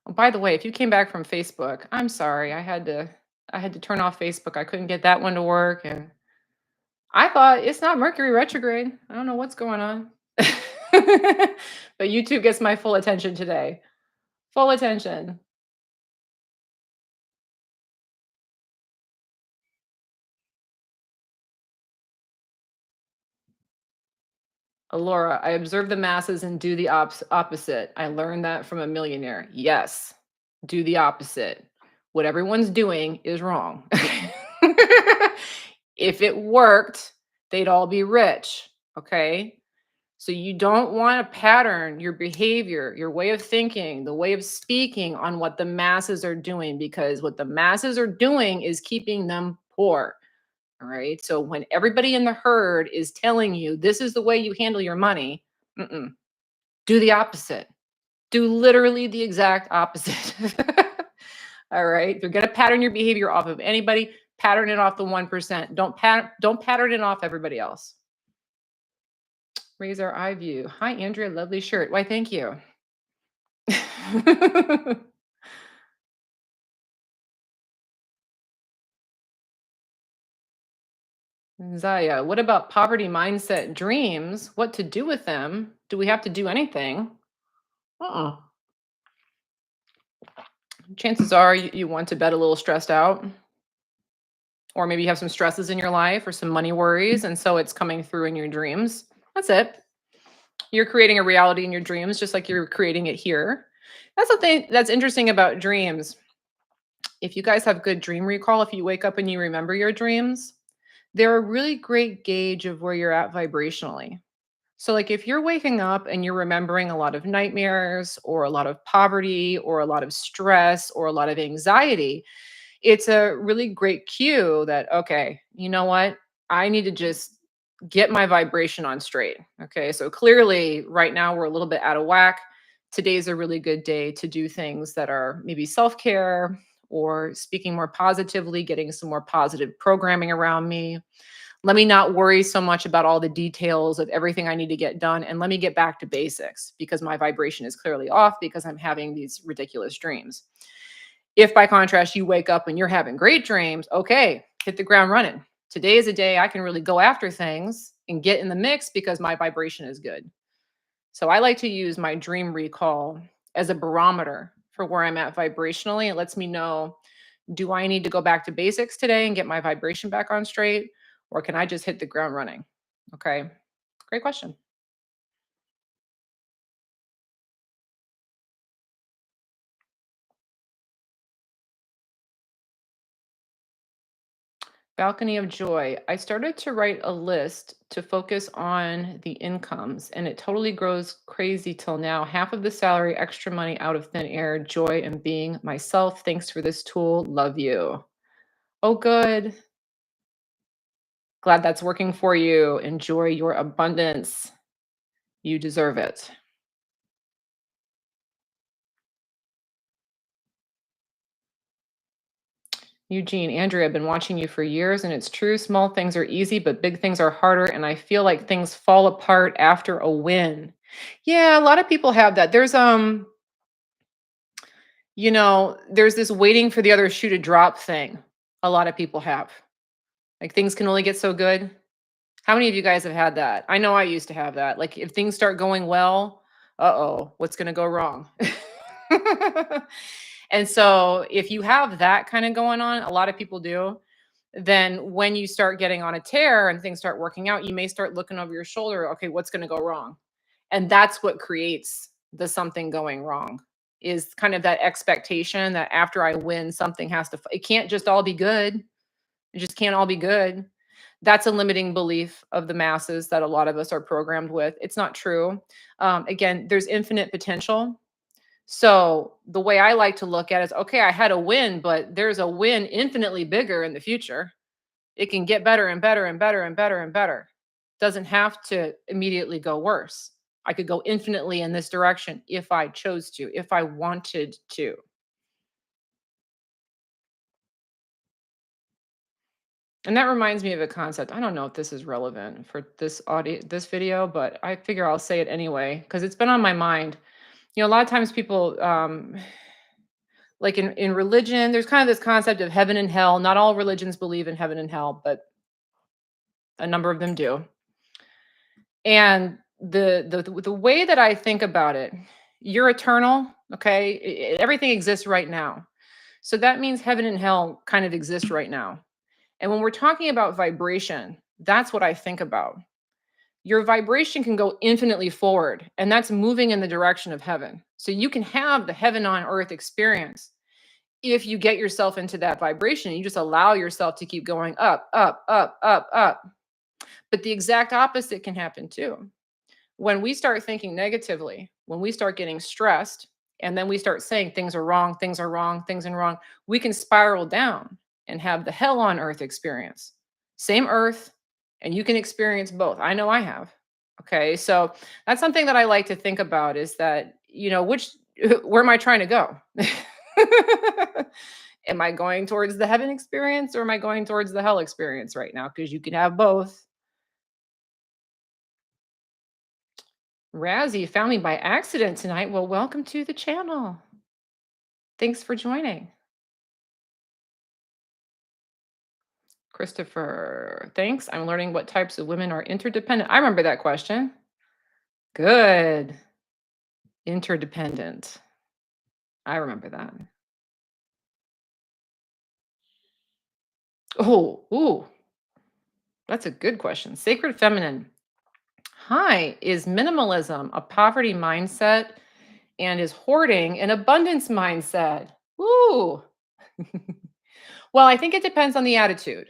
Oh, by the way, if you came back from Facebook, I'm sorry. I had to turn off Facebook. I couldn't get that one to work and I thought it's not Mercury retrograde. I don't know what's going on. But YouTube gets my full attention today. Full attention. Alora, I observe the masses and do the opposite. I learned that from a millionaire. Yes, do the opposite. What everyone's doing is wrong. If it worked, they'd all be rich. Okay. So you don't want to pattern your behavior, your way of thinking, the way of speaking on what the masses are doing, because what the masses are doing is keeping them poor. All right. So when everybody in the herd is telling you this is the way you handle your money, mm-mm, do the opposite. Do literally the exact opposite. All right. If you're going to pattern your behavior off of anybody, pattern it off the 1%. Don't pattern it off everybody else. Raise our eye view. Hi, Andrea. Lovely shirt. Why, thank you. Zaya, what about poverty mindset dreams? What to do with them? Do we have to do anything? Uh-uh. Chances are you went to bed a little stressed out, or maybe you have some stresses in your life or some money worries, and so it's coming through in your dreams. That's it. You're creating a reality in your dreams, just like you're creating it here. That's the thing that's interesting about dreams. If you guys have good dream recall, if you wake up and you remember your dreams, they're a really great gauge of where you're at vibrationally. So, like, if you're waking up and you're remembering a lot of nightmares or a lot of poverty or a lot of stress or a lot of anxiety, it's a really great cue that, okay, you know what? I need to just get my vibration on straight. Okay. So, clearly, right now we're a little bit out of whack. Today's a really good day to do things that are maybe self care or speaking more positively, getting some more positive programming around me. Let me not worry so much about all the details of everything I need to get done, and let me get back to basics because my vibration is clearly off because I'm having these ridiculous dreams. If by contrast you wake up and you're having great dreams, okay, hit the ground running. Today is a day I can really go after things and get in the mix because my vibration is good. So I like to use my dream recall as a barometer for where I'm at vibrationally. It lets me know, do I need to go back to basics today and get my vibration back on straight? Or can I just hit the ground running? Okay. Great question. Balcony of Joy. I started to write a list to focus on the incomes, and it totally grows crazy till now. Half of the salary, extra money out of thin air, joy and being myself. Thanks for this tool. Love you. Oh, good. Glad that's working for you. Enjoy your abundance. You deserve it. Eugene, Andrea, I've been watching you for years, and it's true. Small things are easy, but big things are harder. And I feel like things fall apart after a win. Yeah, a lot of people have that. There's this waiting for the other shoe to drop thing. A lot of people have. Like things can only get so good. How many of you guys have had that? I know I used to have that. Like if things start going well, uh-oh, what's going to go wrong? And so if you have that kind of going on, a lot of people do, then when you start getting on a tear and things start working out, you may start looking over your shoulder, okay, what's going to go wrong? And that's what creates the something going wrong is kind of that expectation that after I win, something has to, it can't just all be good. It just can't all be good. That's a limiting belief of the masses that a lot of us are programmed with. It's not true. Again, there's infinite potential. So the way I like to look at it is, okay, I had a win, but there's a win infinitely bigger in the future. It can get better and better and better and better and better. Doesn't have to immediately go worse. I could go infinitely in this direction if I chose to, if I wanted to. And that reminds me of a concept. I don't know if this is relevant for this video, but I figure I'll say it anyway because it's been on my mind. A lot of times people like in religion, there's kind of this concept of heaven and hell. Not all religions believe in heaven and hell, but a number of them do. And the way that I think about it, you're eternal, okay? Everything exists right now. So that means heaven and hell kind of exist right now. And when we're talking about vibration, that's what I think about. Your vibration can go infinitely forward, and that's moving in the direction of heaven. So you can have the heaven on earth experience if you get yourself into that vibration. You just allow yourself to keep going up, up, up, up, up. But the exact opposite can happen too. When we start thinking negatively, when we start getting stressed, and then we start saying things are wrong, things are wrong, things are wrong, we can spiral down and have the hell on earth experience. Same earth, and you can experience both. I know I have. Okay. So that's something that I like to think about is that, where am I trying to go? Am I going towards the heaven experience or am I going towards the hell experience right now? Because you can have both. Razzie found me by accident tonight. Well, welcome to the channel. Thanks for joining. Christopher, thanks. I'm learning what types of women are interdependent. I remember that question. Good. Interdependent. I remember that. Oh, ooh, that's a good question. Sacred feminine. Hi, is minimalism a poverty mindset and is hoarding an abundance mindset? Ooh. Well, I think it depends on the attitude.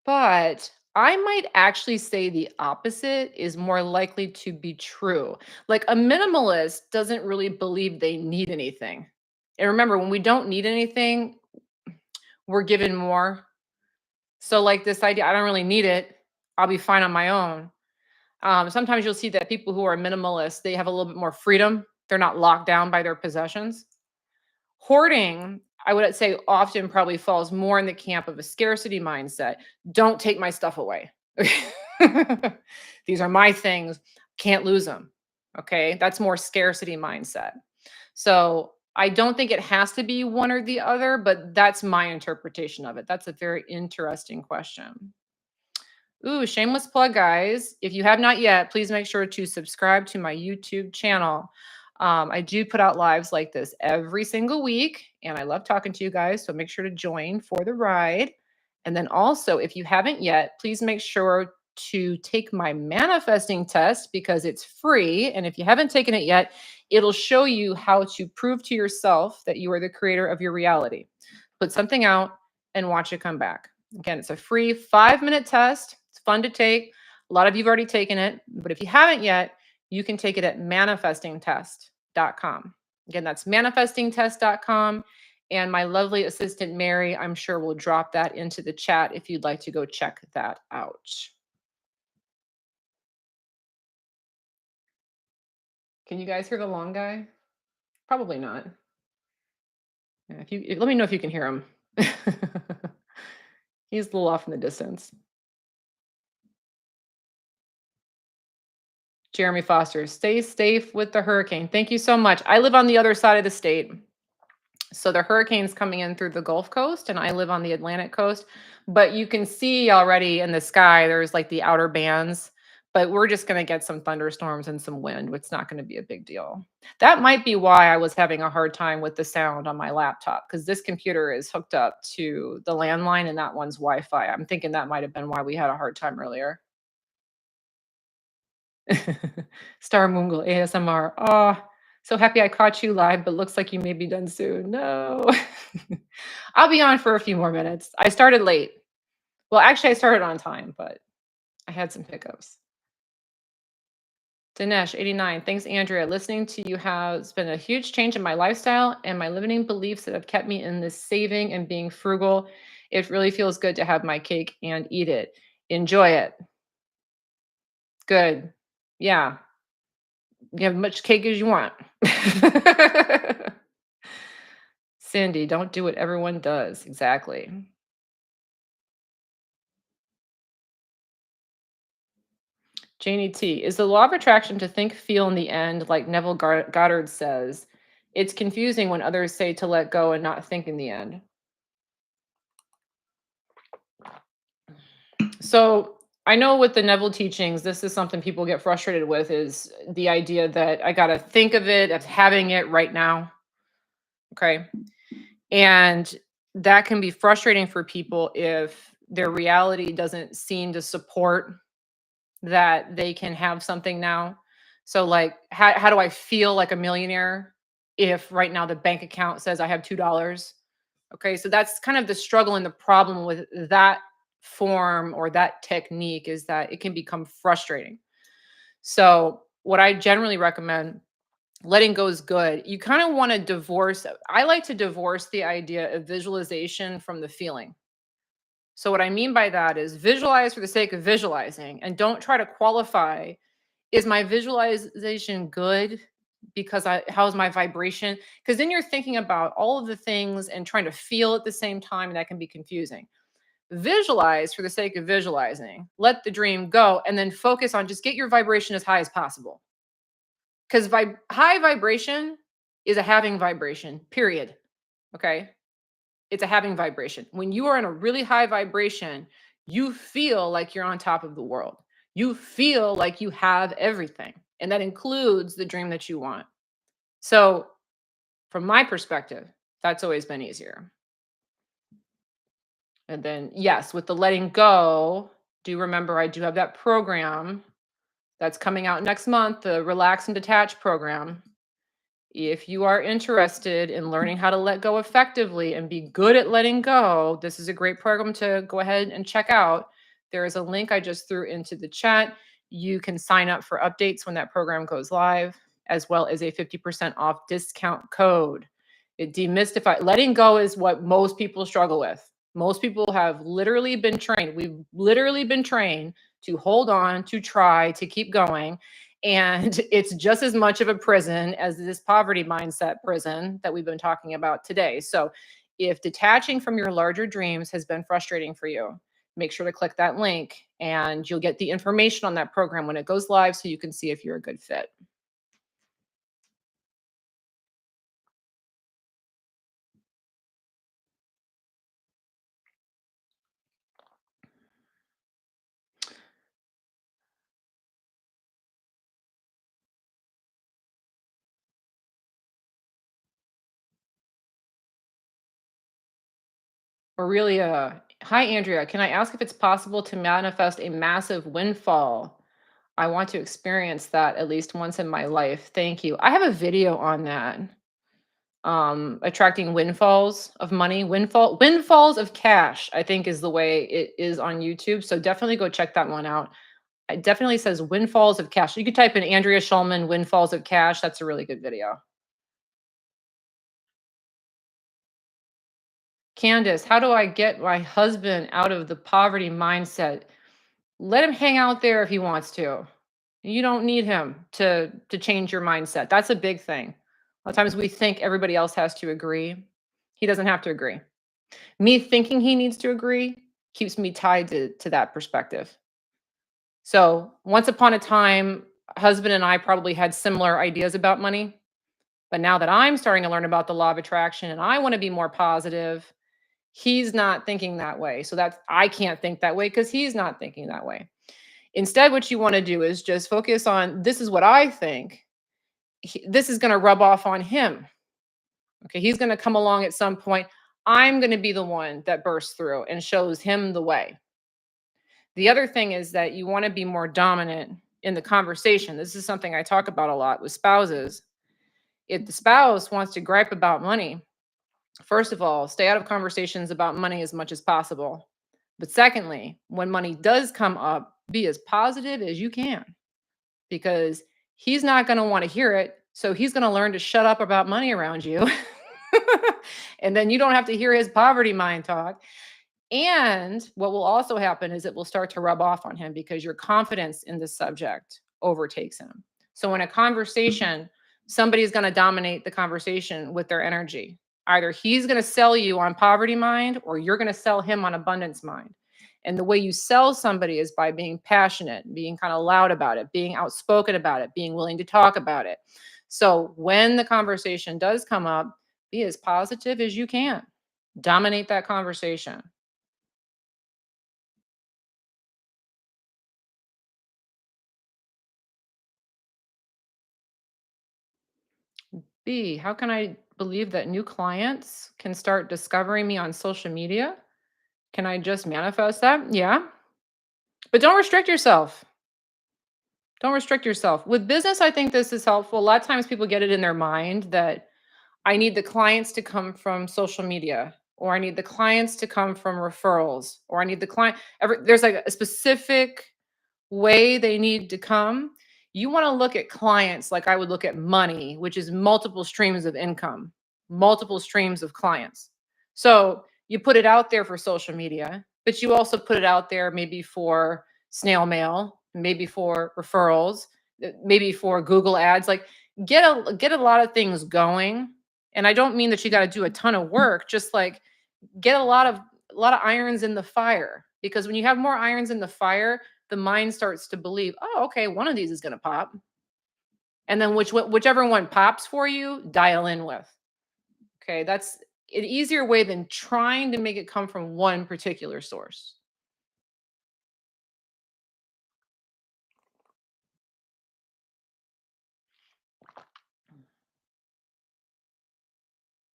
But I might actually say the opposite is more likely to be true. Like a minimalist doesn't really believe they need anything. And remember, when we don't need anything, we're given more. So, like this idea, I don't really need it. I'll be fine on my own. Sometimes you'll see that people who are minimalist, they have a little bit more freedom. They're not locked down by their possessions. Hoarding, I would say often probably falls more in the camp of a scarcity mindset. Don't take my stuff away. These are my things. Can't lose them. Okay. That's more scarcity mindset. So I don't think it has to be one or the other, but that's my interpretation of it. That's a very interesting question. Ooh, shameless plug, guys. If you have not yet, please make sure to subscribe to my YouTube channel. I do put out lives like this every single week, and I love talking to you guys. So make sure to join for the ride. And then also, if you haven't yet, please make sure to take my manifesting test because it's free. And if you haven't taken it yet, it'll show you how to prove to yourself that you are the creator of your reality. Put something out and watch it come back. Again, it's a free 5-minute test. It's fun to take. A lot of you've already taken it, but if you haven't yet, you can take it at manifestingtest.com. Again, that's manifestingtest.com. And my lovely assistant, Mary, I'm sure will drop that into the chat if you'd like to go check that out. Can you guys hear the long guy? Probably not. Yeah, let me know if you can hear him. He's a little off in the distance. Jeremy Foster, stay safe with the hurricane. Thank you so much. I live on the other side of the state. So the hurricane's coming in through the Gulf Coast, and I live on the Atlantic coast. But you can see already in the sky, there's like the outer bands. But we're just going to get some thunderstorms and some wind. It's not going to be a big deal. That might be why I was having a hard time with the sound on my laptop, because this computer is hooked up to the landline and that one's Wi-Fi. I'm thinking that might have been why we had a hard time earlier. Star Mungle ASMR. Oh, so happy I caught you live, but looks like you may be done soon. No. I'll be on for a few more minutes. I started late. Well, actually, I started on time, but I had some hiccups. Dinesh, 89. Thanks, Andrea. Listening to you has been a huge change in my lifestyle and my limiting beliefs that have kept me in this saving and being frugal. It really feels good to have my cake and eat it. Enjoy it. Good. Yeah. You have much cake as you want. Cindy, don't do what everyone does. Exactly. Janie T. Is the law of attraction to think, feel in the end, like Neville Goddard says? It's confusing when others say to let go and not think in the end. So I know with the Neville teachings, this is something people get frustrated with, is the idea that I got to think of it, of having it right now. Okay. And that can be frustrating for people if their reality doesn't seem to support that they can have something now. So like, how do I feel like a millionaire if right now the bank account says I have $2? Okay, so that's kind of the struggle and the problem with that form or that technique, is that it can become frustrating. So what I generally recommend, letting go is good. You kind of want to divorce. I like to divorce the idea of visualization from the feeling. So what I mean by that is visualize for the sake of visualizing, and don't try to qualify, is my visualization good because how's my vibration? Because then you're thinking about all of the things and trying to feel at the same time, and that can be confusing. Visualize for the sake of visualizing, let the dream go, and then focus on just get your vibration as high as possible. Because high vibration is a having vibration, period. Okay. It's a having vibration. When you are in a really high vibration, you feel like you're on top of the world. You feel like you have everything. And that includes the dream that you want. So, from my perspective, that's always been easier. And then, yes, with the letting go, do remember I do have that program that's coming out next month, the Relax and Detach program. If you are interested in learning how to let go effectively and be good at letting go, this is a great program to go ahead and check out. There is a link I just threw into the chat. You can sign up for updates when that program goes live, as well as a 50% off discount code. It demystifies. Letting go is what most people struggle with. Most people have literally been trained. We've literally been trained to hold on, to try, to keep going. And it's just as much of a prison as this poverty mindset prison that we've been talking about today. So if detaching from your larger dreams has been frustrating for you, make sure to click that link and you'll get the information on that program when it goes live so you can see if you're a good fit. Aurelia, hi Andrea. Can I ask if it's possible to manifest a massive windfall? I want to experience that at least once in my life. Thank you. I have a video on that. Attracting windfalls of money, windfalls of cash, I think is the way it is on YouTube. So definitely go check that one out. It definitely says windfalls of cash. You could type in Andrea Schulman windfalls of cash. That's a really good video. Candace, how do I get my husband out of the poverty mindset? Let him hang out there if he wants to. You don't need him to change your mindset. That's a big thing. A lot of times we think everybody else has to agree. He doesn't have to agree. Me thinking he needs to agree keeps me tied to that perspective. So, once upon a time, husband and I probably had similar ideas about money. But now that I'm starting to learn about the law of attraction and I want to be more positive, he's not thinking that way. So that's I can't think that way because he's not thinking that way. Instead, what you want to do is just focus on this is what I think. This is going to rub off on him. Okay. He's going to come along at some point. I'm going to be the one that bursts through and shows him the way. The other thing is that you want to be more dominant in the conversation. This is something I talk about a lot with spouses. If the spouse wants to gripe about money, first of all, stay out of conversations about money as much as possible. But secondly, when money does come up, be as positive as you can because he's not going to want to hear it. So he's going to learn to shut up about money around you. And then you don't have to hear his poverty mind talk. And what will also happen is it will start to rub off on him because your confidence in the subject overtakes him. So in a conversation, somebody's going to dominate the conversation with their energy. Either he's going to sell you on poverty mind or you're going to sell him on abundance mind. And the way you sell somebody is by being passionate, being kind of loud about it, being outspoken about it, being willing to talk about it. So when the conversation does come up, be as positive as you can. Dominate that conversation. B, how can I believe that new clients can start discovering me on social media? Can I just manifest that? Yeah. But don't restrict yourself. Don't restrict yourself. With business, I think this is helpful. A lot of times people get it in their mind that I need the clients to come from social media, or I need the clients to come from referrals, or I need the client. There's like a specific way they need to come. You want to look at clients like I would look at money, which is multiple streams of income, multiple streams of clients. So you put it out there for social media, but you also put it out there maybe for snail mail, maybe for referrals, maybe for Google ads. Like get a lot of things going. And I don't mean that you got to do a ton of work, just like get a lot of irons in the fire because when you have more irons in the fire, the mind starts to believe, oh, okay, one of these is going to pop. And then whichever one pops for you, dial in with. Okay, that's an easier way than trying to make it come from one particular source.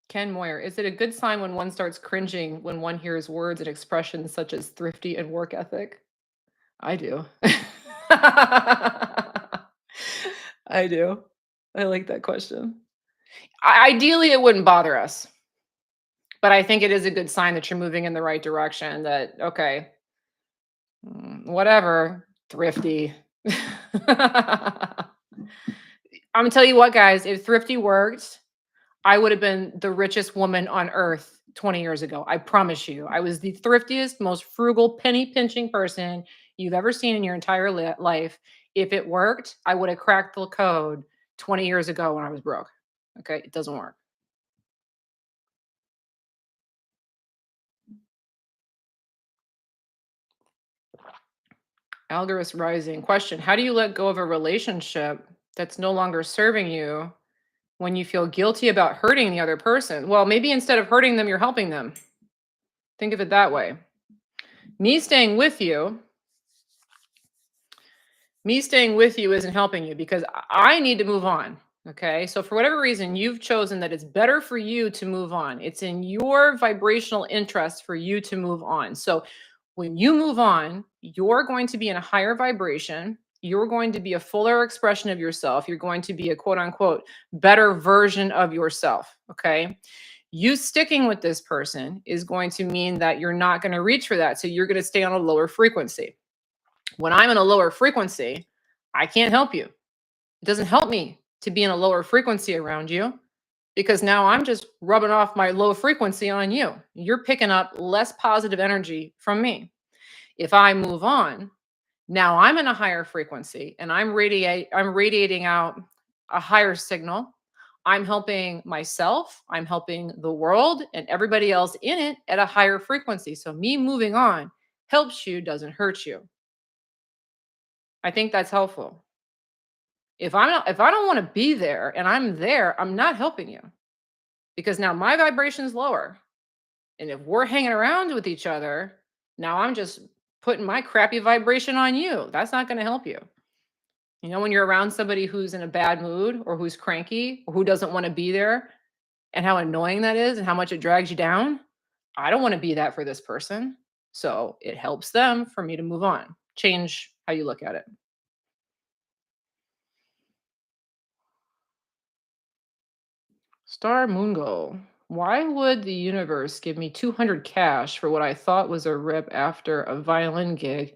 Ken Moyer, is it a good sign when one starts cringing when one hears words and expressions such as thrifty and work ethic? I do. I do. I like that question. Ideally, it wouldn't bother us. But I think it is a good sign that you're moving in the right direction that, okay, whatever, thrifty. I'm gonna tell you what, guys, if thrifty worked, I would have been the richest woman on earth 20 years ago. I promise you. I was the thriftiest, most frugal, penny pinching person you've ever seen in your entire life. If it worked, I would have cracked the code 20 years ago when I was broke. Okay, it doesn't work. Algorithm rising. Question: how do you let go of a relationship that's no longer serving you when you feel guilty about hurting the other person? Well, maybe instead of hurting them, you're helping them. Think of it that way. Me staying with you, me staying with you isn't helping you because I need to move on. Okay. So, for whatever reason, you've chosen that it's better for you to move on. It's in your vibrational interest for you to move on. So, when you move on, you're going to be in a higher vibration. you're going to be a fuller expression of yourself. You're going to be a quote unquote better version of yourself. Okay. You sticking with this person is going to mean that you're not going to reach for that. So you're going to stay on a lower frequency. When I'm in a lower frequency, I can't help you. It doesn't help me to be in a lower frequency around you because now I'm just rubbing off my low frequency on you. You're picking up less positive energy from me. If I move on, now I'm in a higher frequency and I'm radiating out a higher signal. I'm helping myself, I'm helping the world and everybody else in it at a higher frequency. So me moving on helps you, doesn't hurt you. I think that's helpful. If I don't want to be there and I'm there, I'm not helping you because now my vibration is lower. And if we're hanging around with each other, now I'm just putting my crappy vibration on you. That's not going to help you. You know, when you're around somebody who's in a bad mood or who's cranky or who doesn't want to be there and how annoying that is and how much it drags you down, I don't want to be that for this person. So it helps them for me to move on, change how you look at it. Star Mungo. Why would the universe give me 200 cash for what I thought was a rip after a violin gig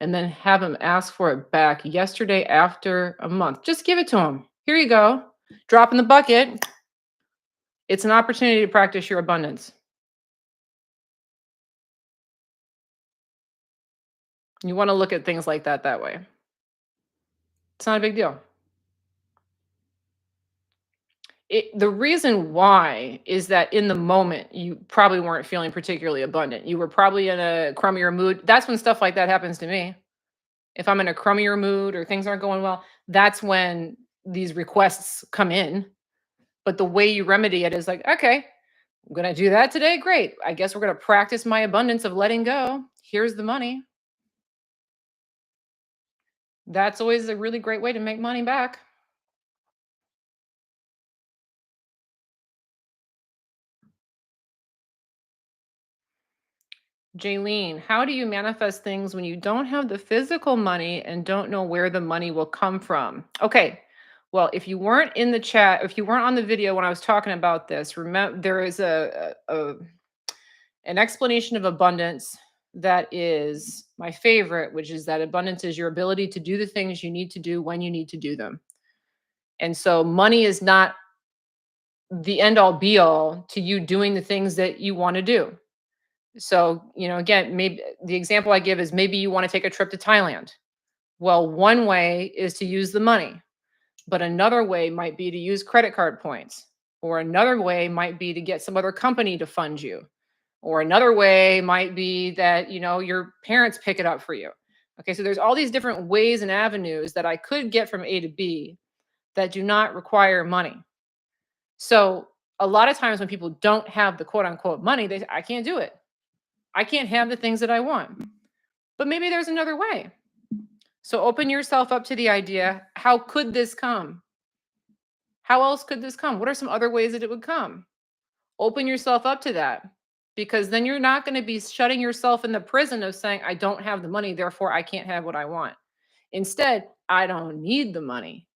and then have him ask for it back yesterday after a month? Just give it to him. Here you go. Drop in the bucket. It's an opportunity to practice your abundance. You want to look at things like that way. It's not a big deal. The reason why is that in the moment, you probably weren't feeling particularly abundant. You were probably in a crummier mood. That's when stuff like that happens to me. If I'm in a crummier mood or things aren't going well, that's when these requests come in. But the way you remedy it is like, okay, I'm going to do that today. Great. I guess we're going to practice my abundance of letting go. Here's the money. That's always a really great way to make money back. Jaylene, how do you manifest things when you don't have the physical money and don't know where the money will come from? Okay. Well, if you weren't in the chat, if you weren't on the video when I was talking about this, remember there is an explanation of abundance that is my favorite, which is that abundance is your ability to do the things you need to do when you need to do them. And so money is not the end all be all to you doing the things that you want to do. So, again, maybe the example I give is maybe you want to take a trip to Thailand. Well, one way is to use the money, but another way might be to use credit card points, or another way might be to get some other company to fund you, or another way might be that, your parents pick it up for you. Okay, so there's all these different ways and avenues that I could get from A to B that do not require money. So, a lot of times when people don't have the quote unquote money, they say, I can't do it. I can't have the things that I want. But maybe there's another way. So open yourself up to the idea, how could this come? How else could this come? What are some other ways that it would come? Open yourself up to that because then you're not going to be shutting yourself in the prison of saying, I don't have the money, therefore I can't have what I want. Instead, I don't need the money.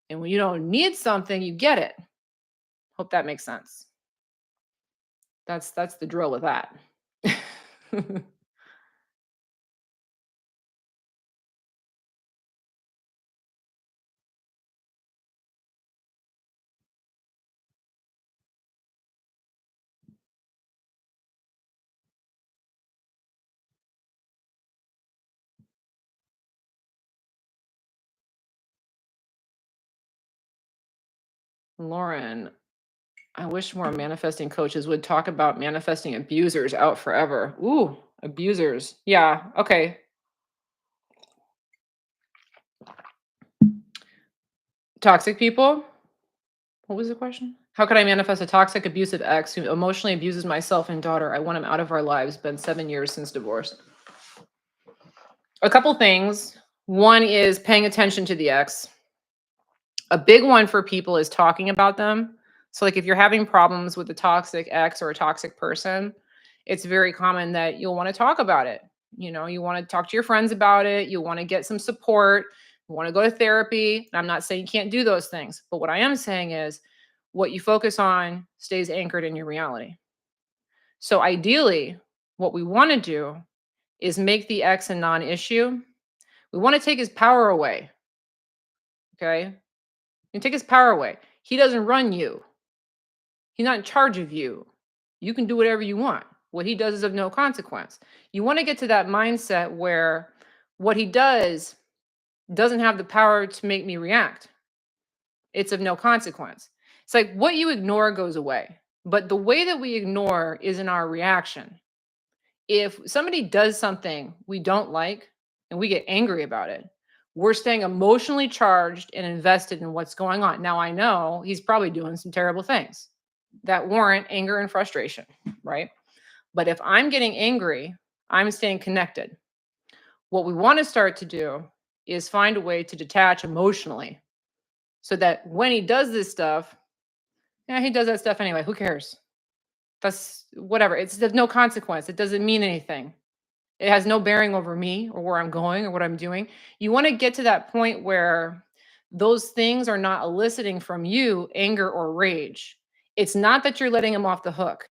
And when you don't need something, you get it. Hope that makes sense. That's the drill with that. Lauren, I wish more manifesting coaches would talk about manifesting abusers out forever. Ooh, abusers. Yeah. Okay. Toxic people. What was the question? How could I manifest a toxic, abusive ex who emotionally abuses myself and daughter? I want him out of our lives. Been 7 years since divorce. A couple things. One is paying attention to the ex. A big one for people is talking about them. So, like, if you're having problems with a toxic ex or a toxic person, it's very common that you'll want to talk about it. You want to talk to your friends about it. You want to get some support You want to go to therapy. I'm not saying you can't do those things, but what I am saying is what you focus on stays anchored in your reality. So ideally, what we want to do is make the ex a non-issue. We want to take his power away. Okay. You take his power away. He doesn't run you. He's not in charge of you. You can do whatever you want. What he does is of no consequence. You want to get to that mindset where what he does doesn't have the power to make me react. It's of no consequence. It's like what you ignore goes away. But the way that we ignore is in our reaction. If somebody does something we don't like and we get angry about it, we're staying emotionally charged and invested in what's going on. Now, I know he's probably doing some terrible things that warrant anger and frustration, right? But if I'm getting angry, I'm staying connected. What we want to start to do is find a way to detach emotionally so that when he does this stuff, yeah, he does that stuff anyway. Who cares? That's whatever. It's of no consequence. It doesn't mean anything. It has no bearing over me or where I'm going or what I'm doing. You want to get to that point where those things are not eliciting from you anger or rage. It's not that you're letting him off the hook.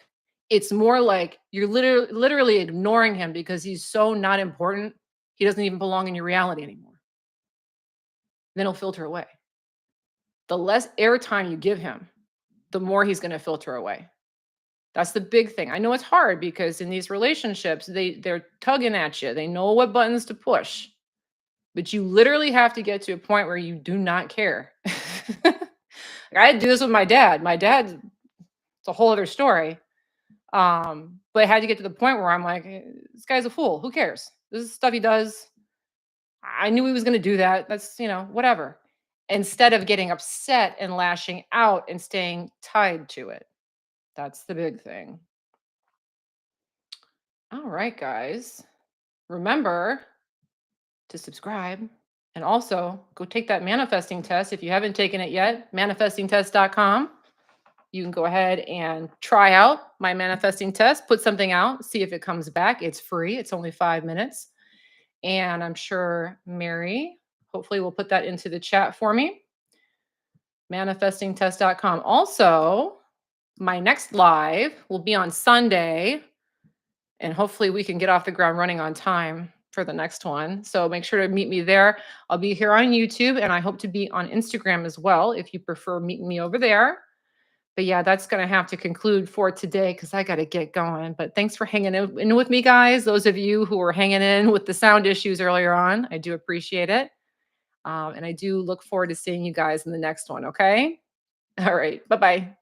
It's more like you're literally ignoring him because he's so not important. He doesn't even belong in your reality anymore. Then he'll filter away. The less airtime you give him, the more he's going to filter away. That's the big thing. I know it's hard because in these relationships, they're tugging at you. They know what buttons to push. But you literally have to get to a point where you do not care. I had to do this with my dad. My dad, it's a whole other story. But I had to get to the point where I'm like, this guy's a fool. Who cares? This is stuff he does. I knew he was going to do that. That's, whatever. Instead of getting upset and lashing out and staying tied to it. That's the big thing. All right, guys. Remember to subscribe and also go take that manifesting test. If you haven't taken it yet, manifestingtest.com. You can go ahead and try out my manifesting test, put something out, see if it comes back. It's free. It's only 5 minutes. And I'm sure Mary hopefully will put that into the chat for me. Manifestingtest.com. Also, my next live will be on Sunday, and hopefully we can get off the ground running on time for the next one. So make sure to meet me there. I'll be here on YouTube, and I hope to be on Instagram as well if you prefer meeting me over there. But yeah, that's going to have to conclude for today because I got to get going. But thanks for hanging in with me, guys. Those of you who were hanging in with the sound issues earlier on, I do appreciate it. And I do look forward to seeing you guys in the next one. Okay. All right. Bye-bye.